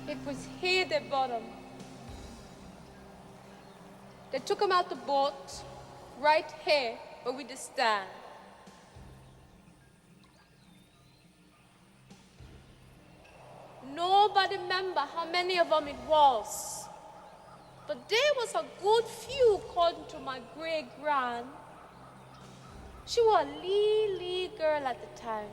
It was here they bought him. They took him out the boat, right here where we just stand. Nobody remember how many of them it was. But there was a good few according to my great-grand. She was a lee girl at the time.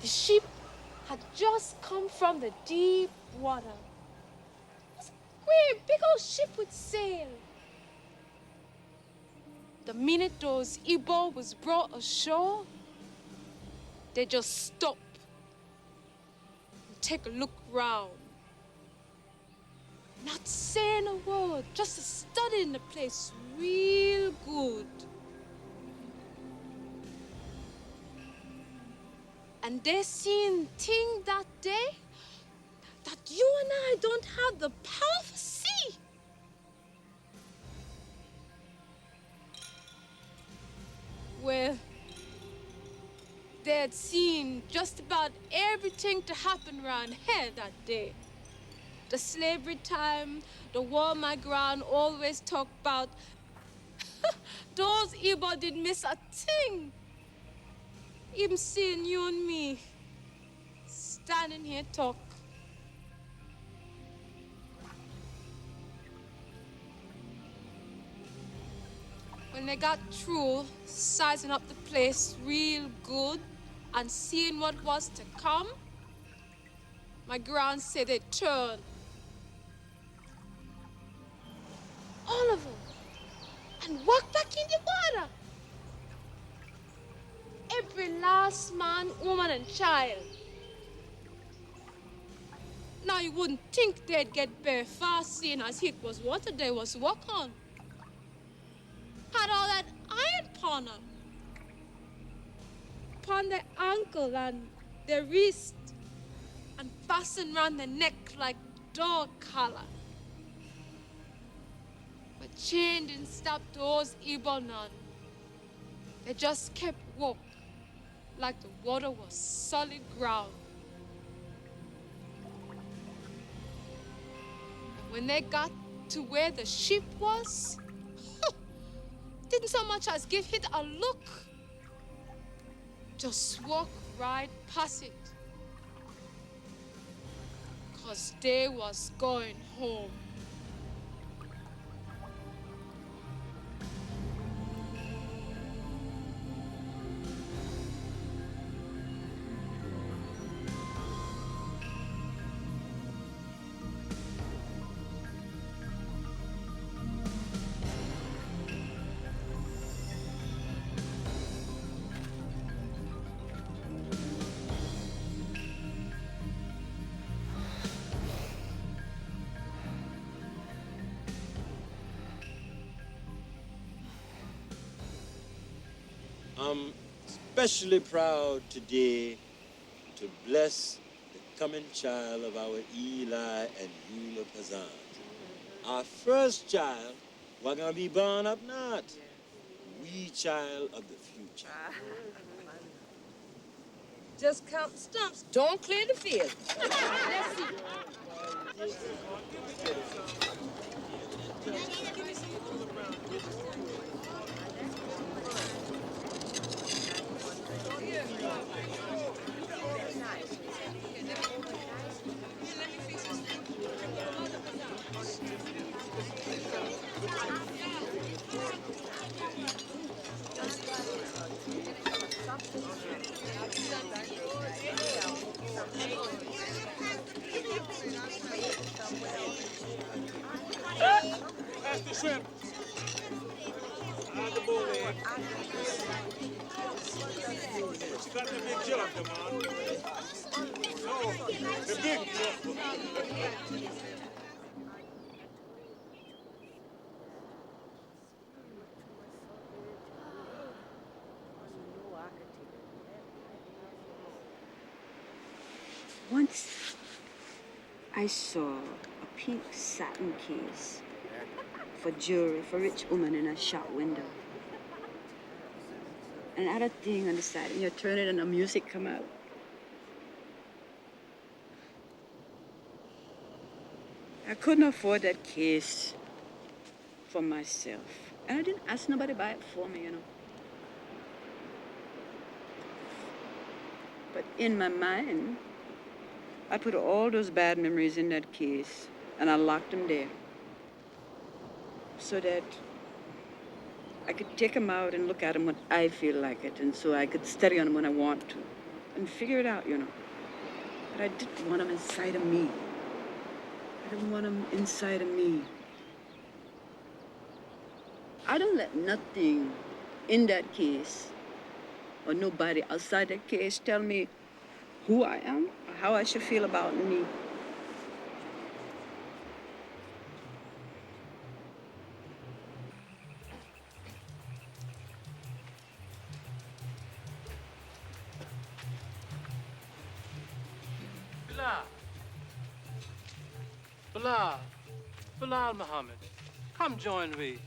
The ship had just come from the deep water. It was a great big old ship with sail. The minute those Ebo was brought ashore, they just stop and take a look round. Not saying a word, just studying the place real good. And they seen thing that day that you and I don't have the power to see. Well, they had seen just about everything to happen around here that day. The slavery time, the war my grand always talk about. Those Ebo didn't miss a thing. Even seeing you and me standing here talk. When they got through sizing up the place real good and seeing what was to come, my grand said they'd turn. All of them. And walk back in the water. Every last man, woman, and child. Now you wouldn't think they'd get very far, seeing as it was water they was walk on. Had all that iron upon them. Upon their ankle and their wrist. And fastened round their neck like dog collar. But chain didn't stop those Ebo none. They just kept walk like the water was solid ground. And when they got to where the ship was, didn't so much as give it a look. Just walk right past it. 'Cause they was going home. I'm especially proud today to bless the coming child of our Eli and Eula Peazant. Our first child, we're gonna be born up not. We child of the future. Just count stumps. Don't clear the field. Let's see. Pass the shrimp. The bull head. What you got that big jug, man? No, the big jug. Once I saw a pink satin case for jewelry for rich woman in a shop window. And I had a thing on the side, and you turn it and the music come out. I couldn't afford that case for myself. And I didn't ask nobody to buy it for me, you know. But in my mind, I put all those bad memories in that case, and I locked them there so that I could take them out and look at them when I feel like it, and so I could study on them when I want to. and figure it out, you know. But I didn't want him inside of me. I didn't want him inside of me. I don't let nothing in that case or nobody outside that case tell me who I am or how I should feel about me. Bilal Muhammad, come join me.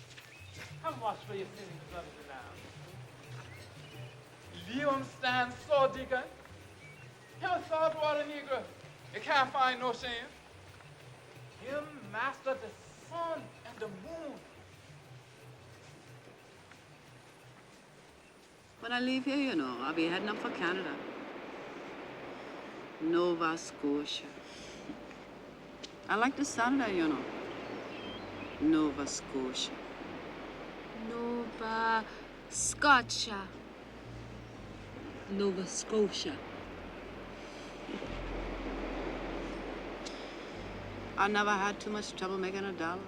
Come wash for your sins, brothers and now. You understand, so digger? Him a salt water negro. You can't find no shame. Him master the sun and the moon. When I leave here, you know, I'll be heading up for Canada. Nova Scotia. I like the sound of that, you know. Nova Scotia. Nova Scotia. Nova Scotia. I never had too much trouble making a dollar.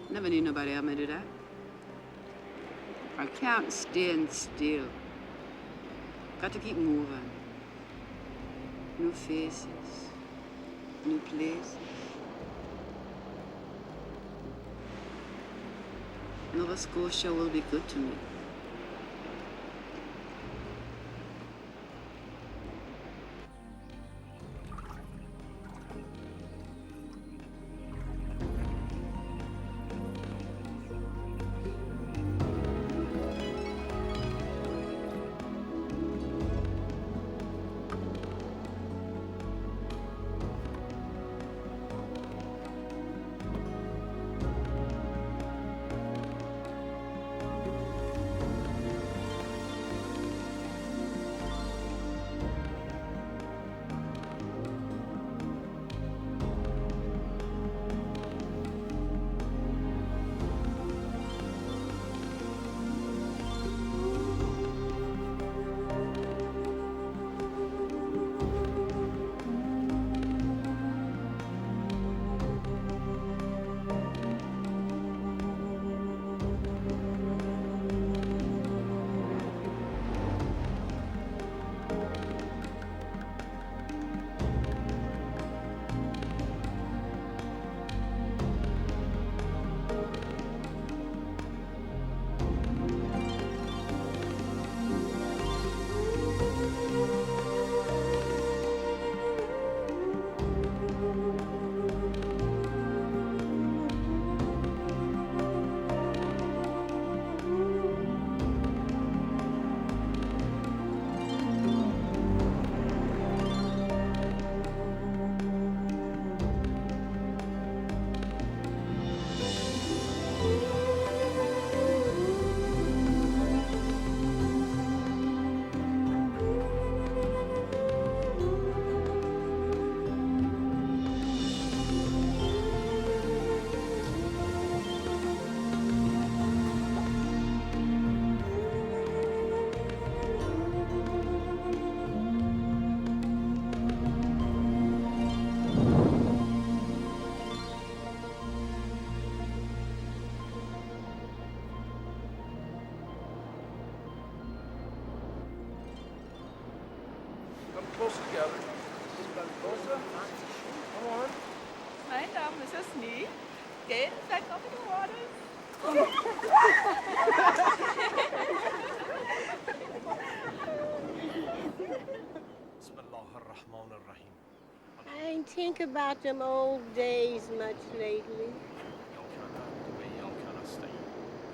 Never knew nobody help me do that. I can't stand still. Got to keep moving. New faces, new places. Nova Scotia will be good to me. Close together. Closer. Come on. My name is Snee. Get back up in the waters. I ain't think about them old days much lately.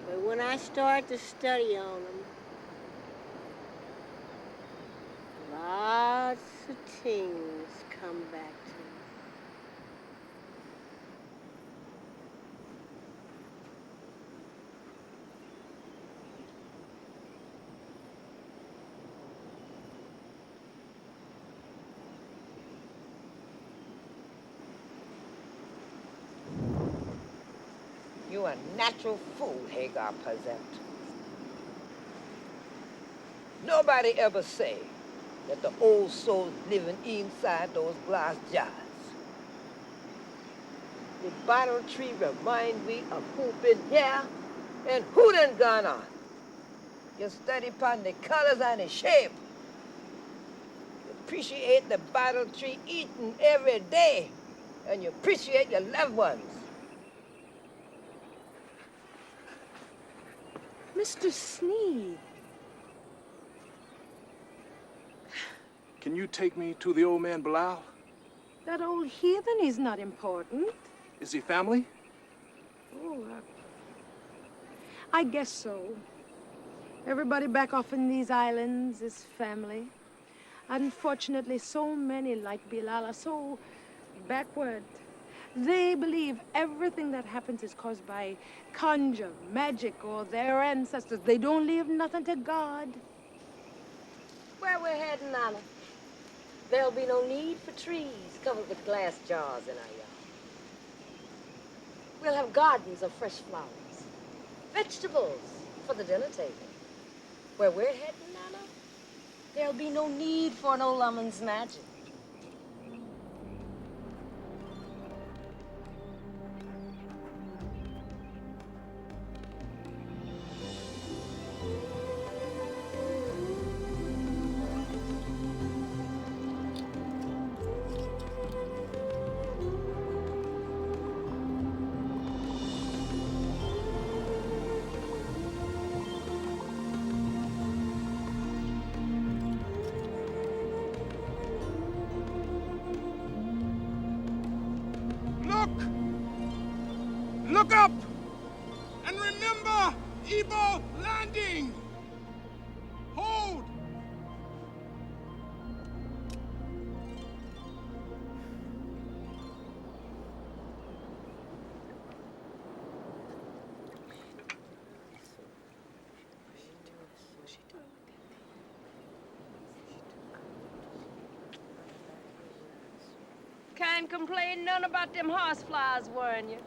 But when I start to study on them, lots of things come back to me. You a natural fool, Hagar Peazant. Nobody ever say that the old souls living inside those glass jars. The battle tree remind me of who been here and who done gone on. You study upon the colors and the shape. You appreciate the battle tree eating every day, and you appreciate your loved ones. Mr. Sneed. Can you take me to the old man Bilal? That old heathen is not important. Is he family? Oh, I guess so. Everybody back off in these islands is family. Unfortunately, so many like Bilal are so backward. They believe everything that happens is caused by conjure, magic, or their ancestors. They don't leave nothing to God. Where we're heading, Nana? There'll be no need for trees covered with glass jars in our yard. We'll have gardens of fresh flowers, vegetables for the dinner table. Where we're heading, Nana, there'll be no need for an old woman's magic. Look up! And remember Ebo Landing! Hold! Can't complain none about them horseflies, weren't you?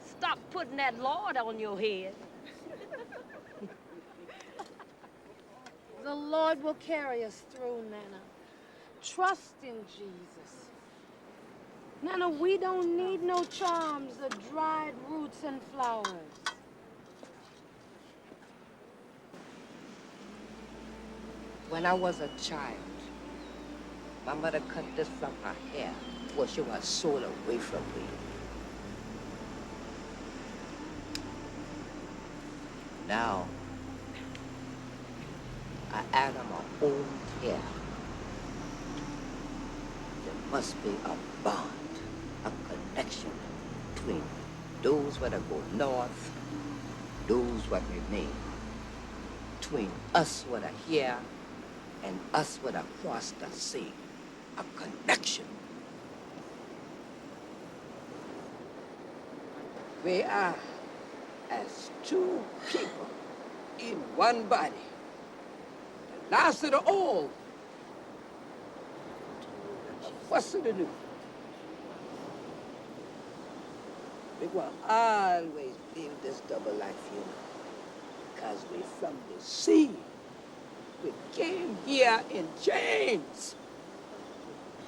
Stop putting that Lord on your head. The Lord will carry us through, Nana. Trust in Jesus. Nana, we don't need no charms or dried roots and flowers. When I was a child, my mother cut this from her hair before she was sold away from me. Now, I add on my own hair. There must be a bond, a connection between those that go north, those that remain, between us that are here and us that are across the sea, a connection. We are as two people in one body. The last of the old, the first of the new. We will always live this double life, you know, because we from the sea. We came here in chains,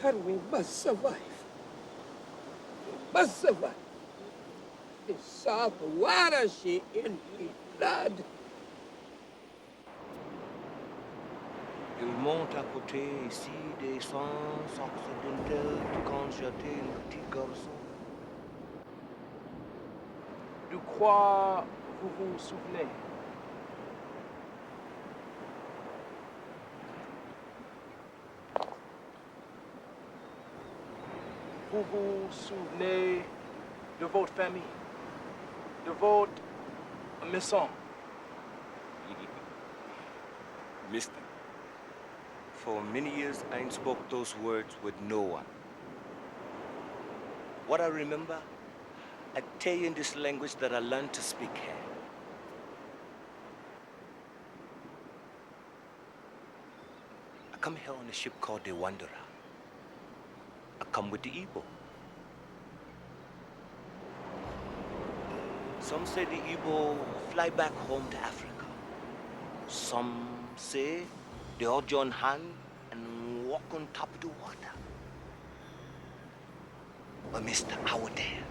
and we must survive. We must survive. The salt water she in the blood. Il monte à côté ici des sens occidentaux quand j'étais un petit garçon. De quoi vous vous souvenez? Vous vous souvenez de votre famille, de votre maison? Mister, for many years I spoke those words with no one. What I remember, I tell you in this language that I learned to speak here. I come here on a ship called the Wanderer. I come with the Ebo. Some say the Ebo fly back home to Africa. Some say they all join hand and walk on top of the water. But mister, out there,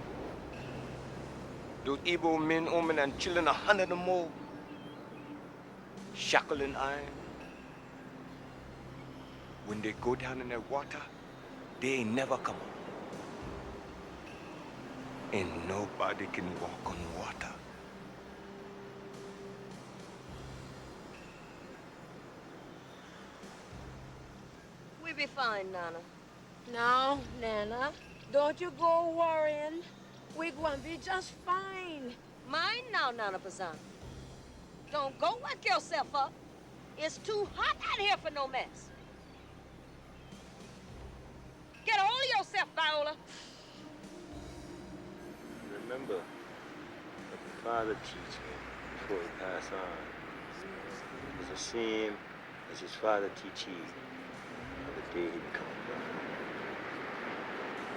those Ebo men, women, and children, 100 or more, shackled in iron. When they go down in that water, they ain't never come up. And nobody can walk on water. We be fine, Nana. No, Nana. Don't you go worrying. We gonna be just fine. Mind now, Nana Peazant. Don't go work yourself up. It's too hot out here for no mess. Get a hold of yourself, Viola. Remember what the father teach me before he passed on. It was the same as his father teach him on the day he become a brother.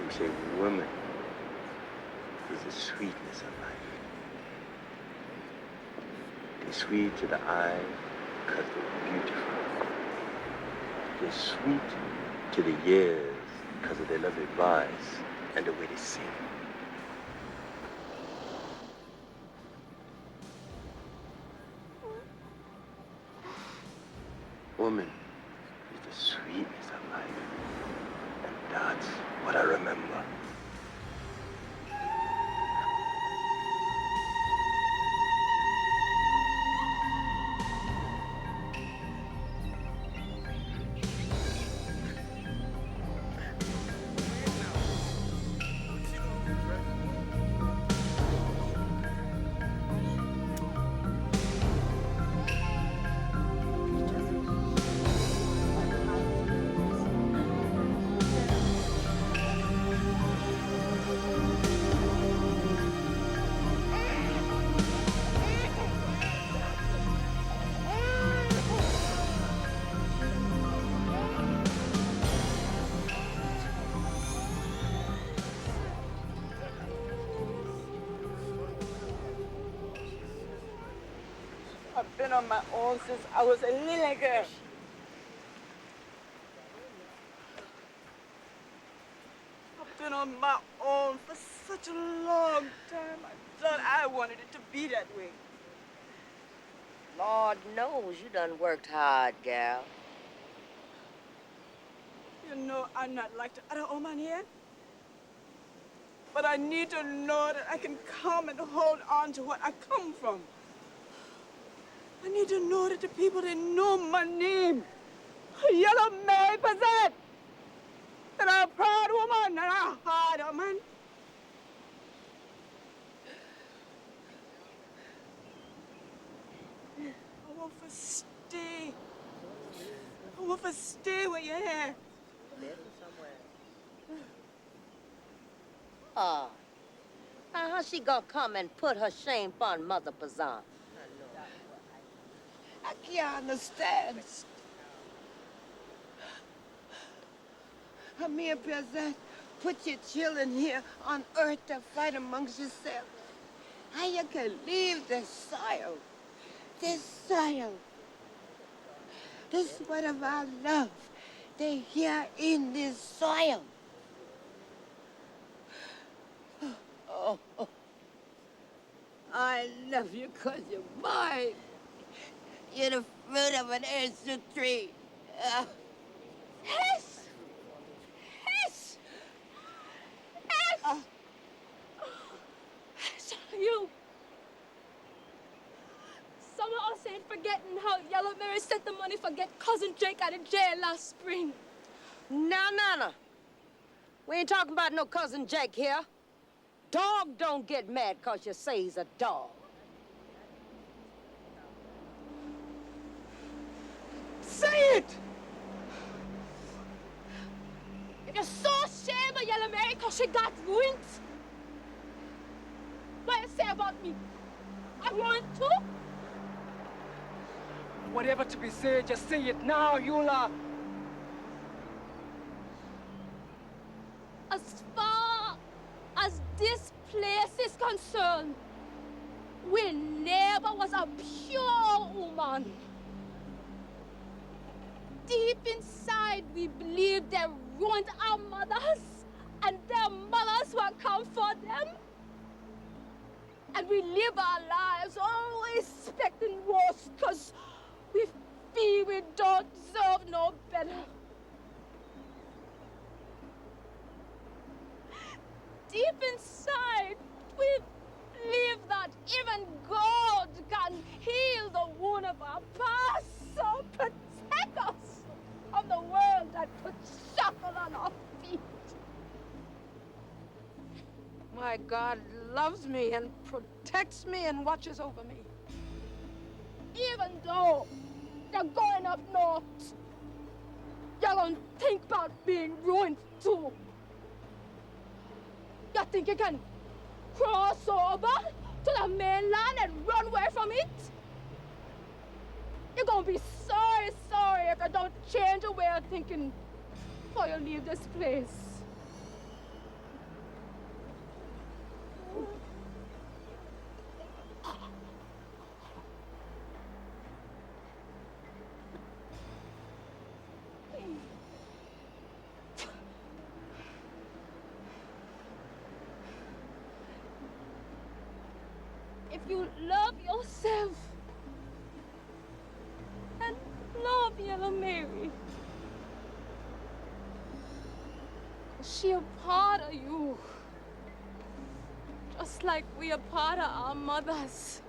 He said, woman is the sweetness of life. They're sweet to the eye because they're beautiful. They're sweet to the ears because of their lovely voice and the way they sing. Woman is the sweetness of life, and that's what I remember. I've been on my own since I was a little girl. I've been on my own for such a long time. I thought I wanted it to be that way. Lord knows you done worked hard, gal. You know I'm not like the other woman here. But I need to know that I can come and hold on to what I come from. I need to know that the people, they know my name. Yellow Mary Peazant. That I'm a proud woman, that I'm a hard woman. I want to stay. I want to stay where you're here. Oh. How she gonna come and put her shame on Mother Peazant? I can't understand. Amir Peazant, put your children here on earth to fight amongst yourselves. How you can leave this soil? This soil. This what of our love. They here in this soil. Oh, I love you because you're mine. You're the fruit of an ancestral tree. Yes! Yes! Yes! So you. Some of us ain't forgetting how Yellow Mary sent the money for get Cousin Jake out of jail last spring. Now, Nana, we ain't talking about no Cousin Jake here. Dog don't get mad because you say he's a dog. Say it! If you're so ashamed of Yellow Mary because she got wounds, what you say about me? I want to? Whatever to be said, just say it now, Eula. As far as this place is concerned, we never was a pure woman. deep inside, we believe they ruined our mothers and their mothers will come for them. And we live our lives always expecting worse because we feel we don't deserve no better. Deep inside, we believe that even God can heal the wound of our past, so protect us from the world that puts shackles on our feet. My God loves me and protects me and watches over me. Even though you're going up north, you're gonna think about being ruined too. You think you can cross over to the mainland and run away from it? You're gonna be sorry if you don't change your way of thinking before you leave this place. If you love yourself and love Yellow Mary, she a part of you, just like we are part of our mothers.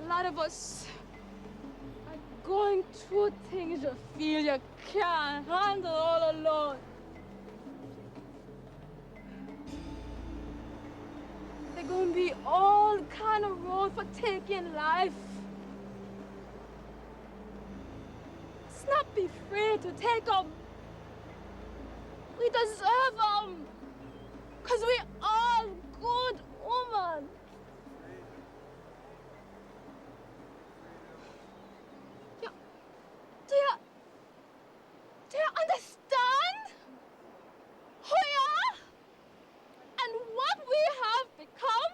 A lot of us are going through things you feel you can't handle all alone. There's gonna be all kind of road for taking life. Let's not be afraid to take them. We deserve them. Because we all good women. Do you understand who you are and what we have become?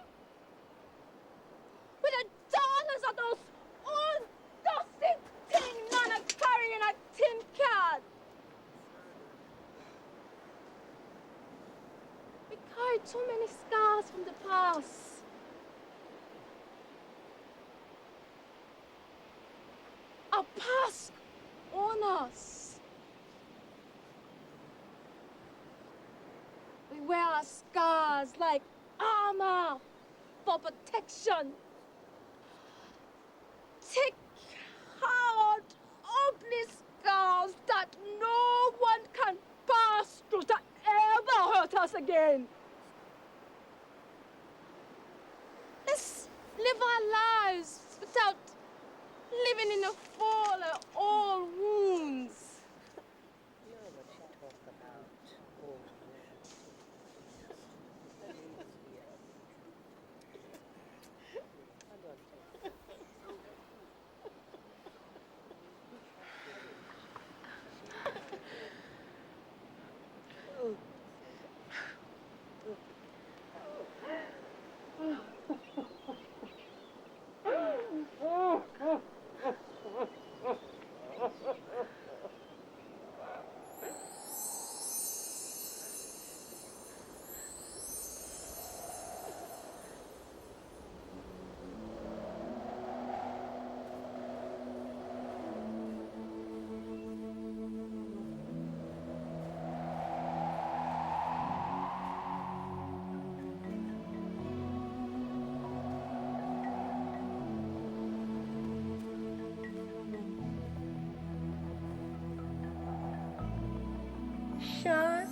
We're the daughters of those old dusty tin Nana carrying a tin can. We carry too many scars from the past. Our past on us. We wear our scars like armor for protection. Thick, hard, ugly scars that no one can pass through to ever hurt us again. Let's live our lives without living in a fall of all wounds. You know what she talk about, old wounds. I don't think Sean,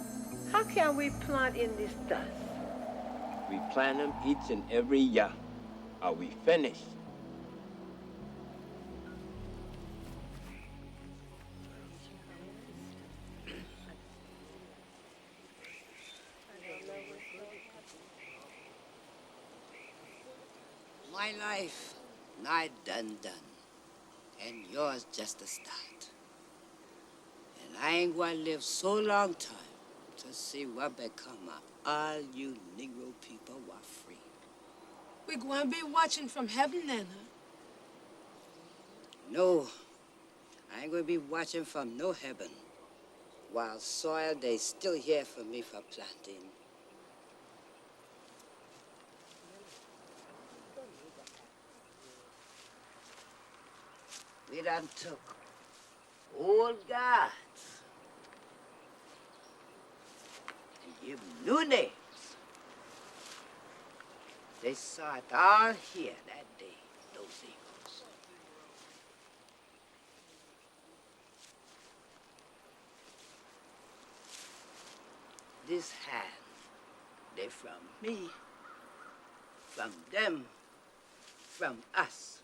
how can we plant in this dust? We plant them each and every year. Are we finished? My life, nigh done, and yours just a start. And I ain't gonna live so long time to see what become of all you Negro people who are free. We're going to be watching from heaven, Nana. No, I ain't gonna be watching from no heaven while soil they still here for me for planting. We done took old gods and give new names. They saw it all here that day, those eagles. This hand, they from me, from them, from us.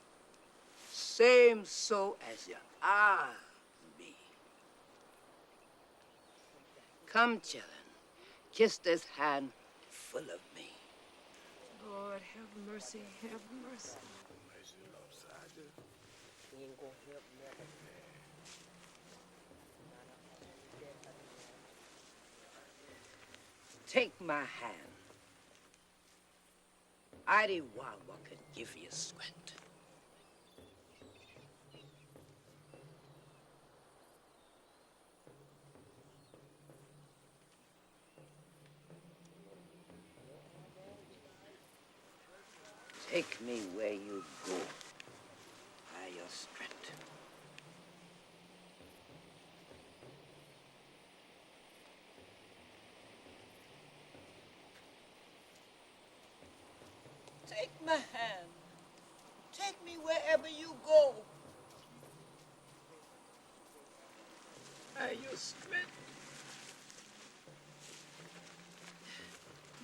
Same soul as you are me. Come, children, kiss this hand full of me. Lord, have mercy, have mercy. We ain't gonna help nothing. Take my hand. I the one what could give you strength. Take me where you go by your strength. Take my hand. Take me wherever you go. By your strength.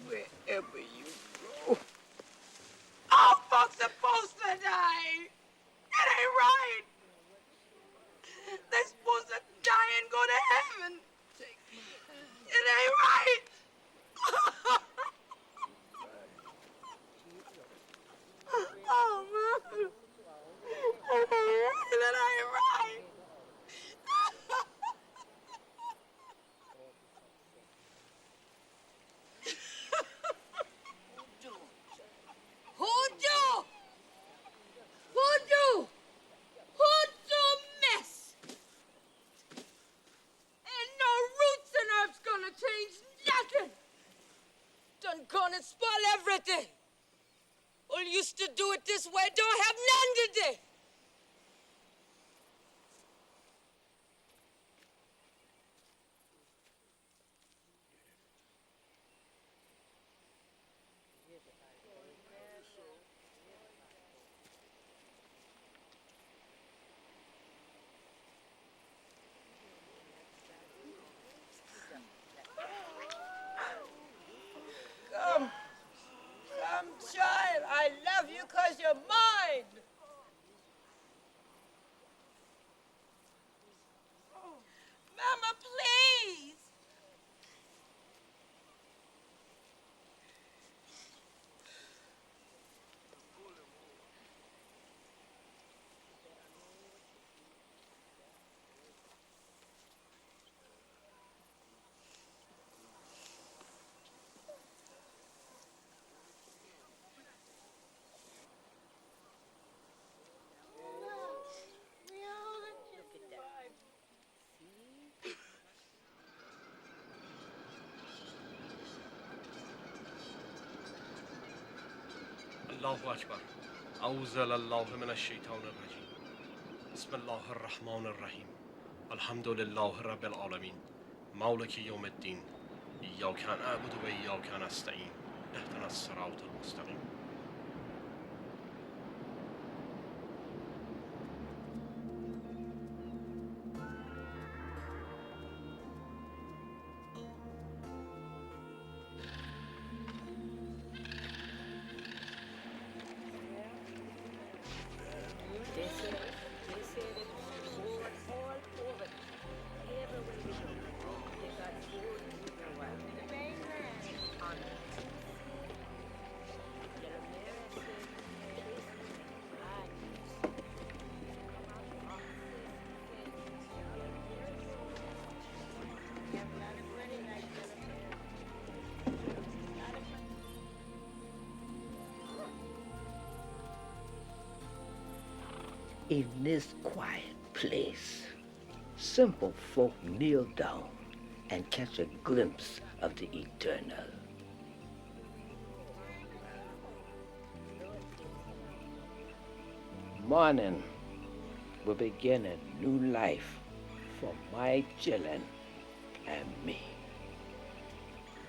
Wherever you go. All folks supposed to die. It ain't right. They're supposed to die and go to heaven. It ain't right. Oh, man. That ain't right. Hoodoo! Hoodoo! Hoodoo mess! Ain't no roots and herbs gonna change nothing! Done gone and spoil everything! All used to do it this way don't have none today! Come. Come, child. I love you because you're mine. Mama, please. الله أكبر أعوذ بالله من الشيطان الرجيم بسم الله الرحمن الرحيم الحمد لله رب العالمين مالك يوم الدين إياك نعبد وإياك نستعين اهدنا الصراط المستقيم In this quiet place, simple folk kneel down and catch a glimpse of the eternal. Morning will begin a new life for my children and me.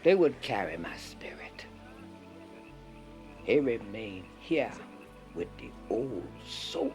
They would carry my spirit. It remained here with the old souls.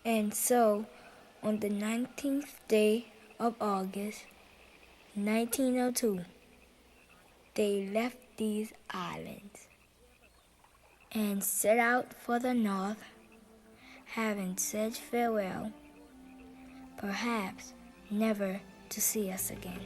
And so, on the 19th day of August, 1902, they left these islands and set out for the north, having said farewell, perhaps never to see us again.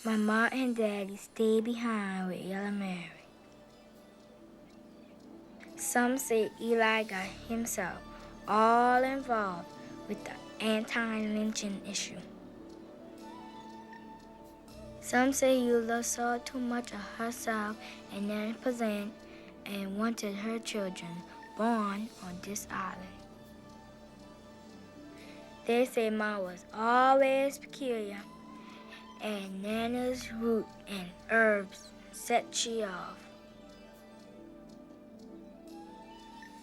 My ma and daddy stayed behind with Yellow Mary. Some say Eli got himself all involved with the anti-lynching issue. Some say Eula saw too much of herself and Nana Peazant and wanted her children born on this island. They say Ma was always peculiar, and Nana's root and herbs set she off.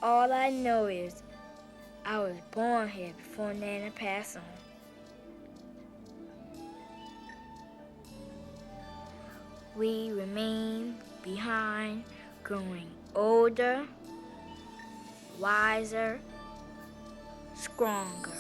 All I know is I was born here before Nana passed on. We remain behind, growing older, wiser, stronger.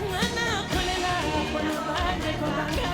Ngana kolela, kono bande ko banga.